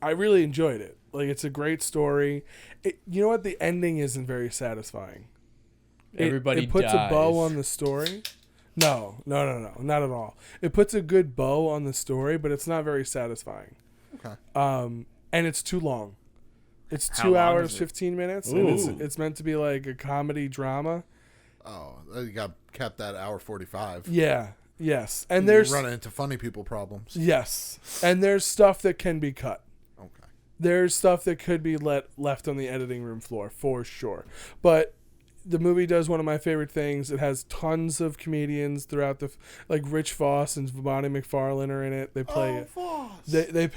I really enjoyed it. Like, it's a great story. You know what? The ending isn't very satisfying. Everybody it puts dies. a bow on the story. No, not at all. It puts a good bow on the story, but it's not very satisfying. Okay. And it's too long. It's How 2 long hours, is it? 15 minutes, Ooh. and it's meant to be like a comedy drama. Oh, you got kept that hour 45. Yeah, yes. And You're there's running into funny people problems. yes. And there's stuff that can be cut. Okay. There's stuff that could be left on the editing room floor for sure. But the movie does one of my favorite things. It has tons of comedians throughout like Rich Voss and Bonnie McFarlane are in it. They play they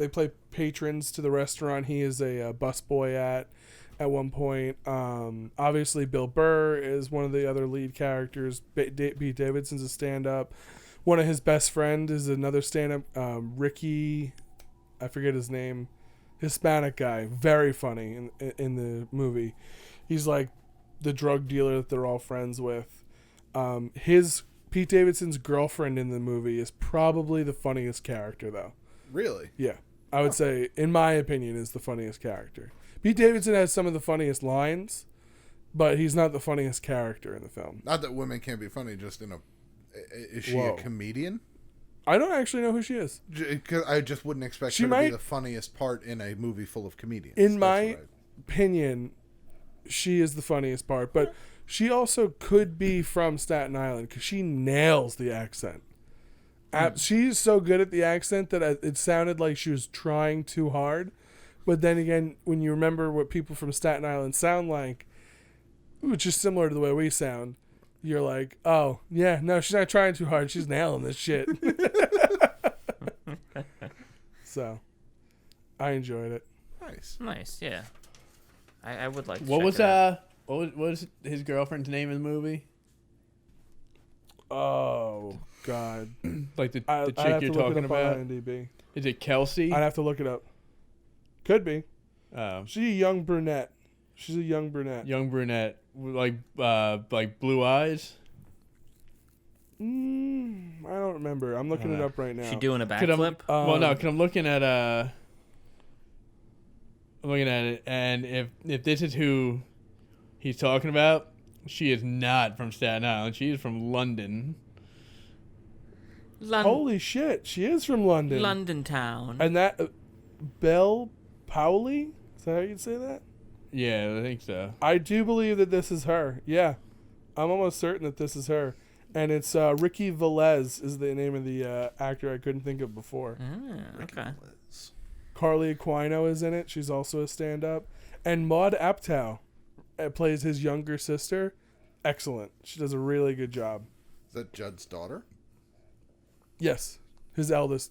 play patrons to the restaurant he is a busboy at one point. Obviously Bill Burr is one of the other lead characters. Pete Davidson's a stand-up. One of his best friend is another stand-up, Ricky, I forget his name, Hispanic guy, very funny in the movie. He's like the drug dealer that they're all friends with. Pete Davidson's girlfriend in the movie is probably the funniest character, though. Really? Yeah, I would say, in my opinion, is the funniest character. Pete Davidson has some of the funniest lines, but he's not the funniest character in the film. Not that women can't be funny, just in a... Is she Whoa. a comedian? I don't actually know who she is. I just wouldn't expect her to be the funniest part in a movie full of comedians. In my opinion, she is the funniest part, but she also could be from Staten Island because she nails the accent. She's so good at the accent that it sounded like she was trying too hard. But then again, when you remember what people from Staten Island sound like, which is similar to the way we sound, you're like, oh, yeah, no, she's not trying too hard. She's nailing this shit. So, I enjoyed it. Nice, yeah. I would like to What check it out. what was his girlfriend's name in the movie? Oh, God. Like the I'd chick have you're to look talking it up on about? IMDb. Is it Kelsey? I'd have to look it up. Could be. Oh, She's a young brunette. She's a young brunette. young brunette with like blue eyes. I don't remember. I'm looking it up right now. She doing a 'Cause I'm- backflip? well, no, because I'm looking at it, and if this is who he's talking about, she is not from Staten Island. She is from London. Holy shit. She is from London. London town. And that... Belle Powley? Is that how you'd say that? Yeah, I think so. I do believe that this is her. Yeah. I'm almost certain that this is her. And it's Ricky Velez is the name of the actor I couldn't think of before. Okay. Carly Aquino is in it. She's also a stand-up. And Maud Apatow plays his younger sister. Excellent. She does a really good job. Is that Judd's daughter? Yes. The eldest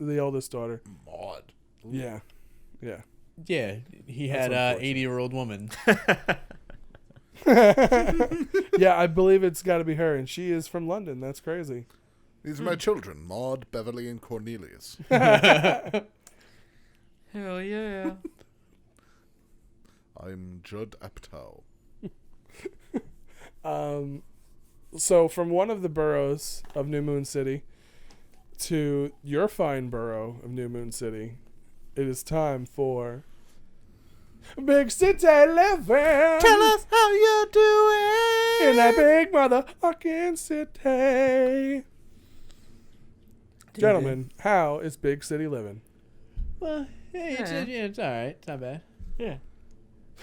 daughter. Maud. Yeah. Yeah. Yeah, he had a 80-year-old woman. Yeah, I believe it's got to be her, and she is from London. That's crazy. These are my children, Maud, Beverly, and Cornelius. Hell yeah. I'm Judd Apatow. So from one of the boroughs of New Moon City to your fine borough of New Moon City, it is time for Big City Living. Tell us how you're doing in that big motherfucking city. Gentlemen, how is Big City Living? Well, hey, it's all right. It's not bad. Yeah.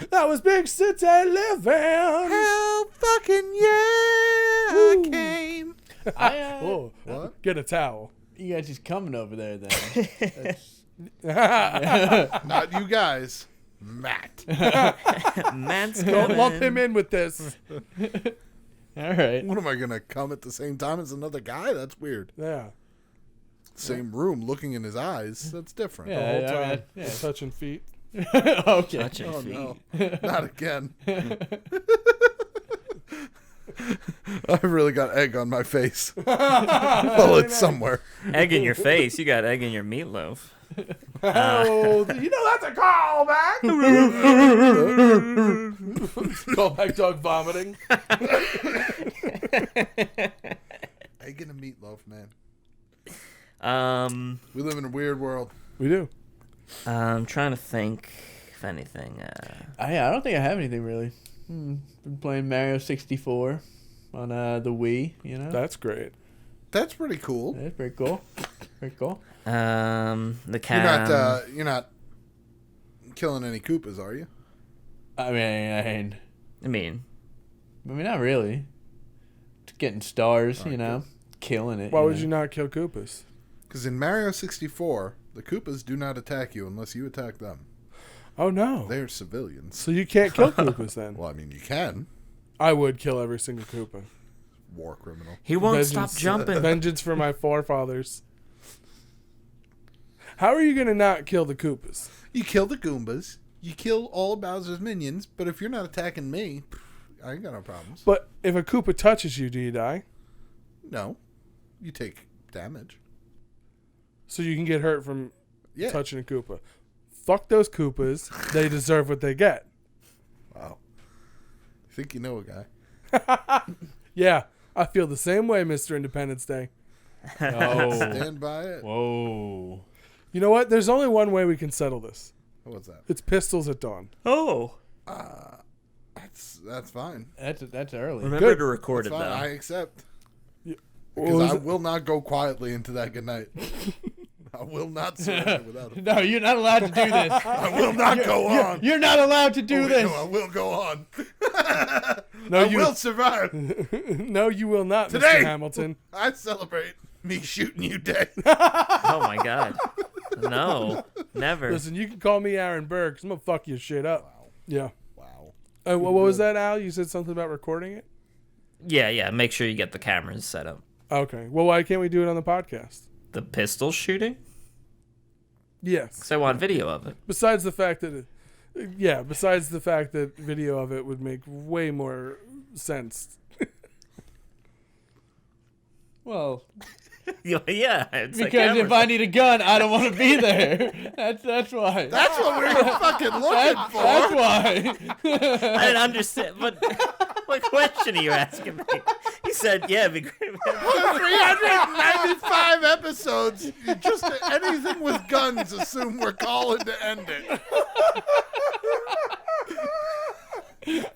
That was Big City Living. Hell fucking yeah, Woo. I came. Oh, What? get a towel. You guys just coming over there then. Not you guys. Matt. Matt's Don't coming. lump him in with this. All right. What am I gonna come at the same time as another guy? That's weird. Yeah. Same room, looking in his eyes. That's different. The Yeah. whole I mean, time. yeah. Touching feet. Okay. Touching Oh feet. no, not again. I've really got egg on my face. Well, it's somewhere. Egg in your face. You got egg in your meatloaf. Oh, you know that's a callback. Callback dog vomiting. Egg in a meatloaf, man. We We live in a weird world. We do. I'm trying to think if anything. I don't think I have anything really. Been playing Mario 64 on the Wii. You know. That's great. That's pretty cool. That's pretty cool. Pretty cool. The cat. You're not killing any Koopas, are you? I mean, I mean, not really. Just getting stars, you know, killing it. Why would know? you not kill Koopas? Because in Mario 64, the Koopas do not attack you unless you attack them. Oh no. They're civilians. So you can't kill Koopas then? Well, I mean, you can. I would kill every single Koopa. War criminal. He won't stop jumping. Vengeance for my forefathers. How are you going to not kill the Koopas? You kill the Goombas. You kill all of Bowser's minions. But if you're not attacking me, I ain't got no problems. But if a Koopa touches you, do you die? No. You take damage. So you can get hurt from Yeah. touching a Koopa. Fuck those Koopas. They deserve what they get. Wow. I think you know a guy. Yeah, I feel the same way, Mr. Independence Day. Oh. Stand by it. Whoa. You know what? There's only one way we can settle this. What's that? It's pistols at dawn. Oh. That's fine. That's early. Remember Good. to record That's it, fine. though. I accept. What Because was I it? will not go quietly into that good night. I will not surrender without it. No, you're not allowed to do this. I will not go on. You're not allowed to do Oh, this. no, I will go on. No, I you will survive. No, you will not, Today. Mr. Hamilton. I celebrate me shooting you dead. Oh my god. No. Never. Listen, you can call me Aaron Burr, 'cause I'm going to fuck your shit up. Wow. Yeah. Wow. What was that, Al? You said something about recording it? Yeah. Make sure you get the cameras set up. Okay. Well, why can't we do it on the podcast? The pistol shooting? Yes. Because I want video of it. Besides the fact that video of it would make way more sense. Well, Yeah. It's a because if camera. I need a gun, I don't want to be there. That's why. That's what we were fucking looking for. That's why. I didn't understand. What question are you asking me? He said, yeah, it'd be great. 395 episodes. Just anything with guns, assume we're calling to end it.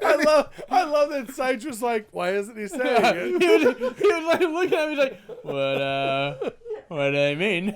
I love that Sage was like, why isn't he saying it? he was like looking at me like, what do I mean?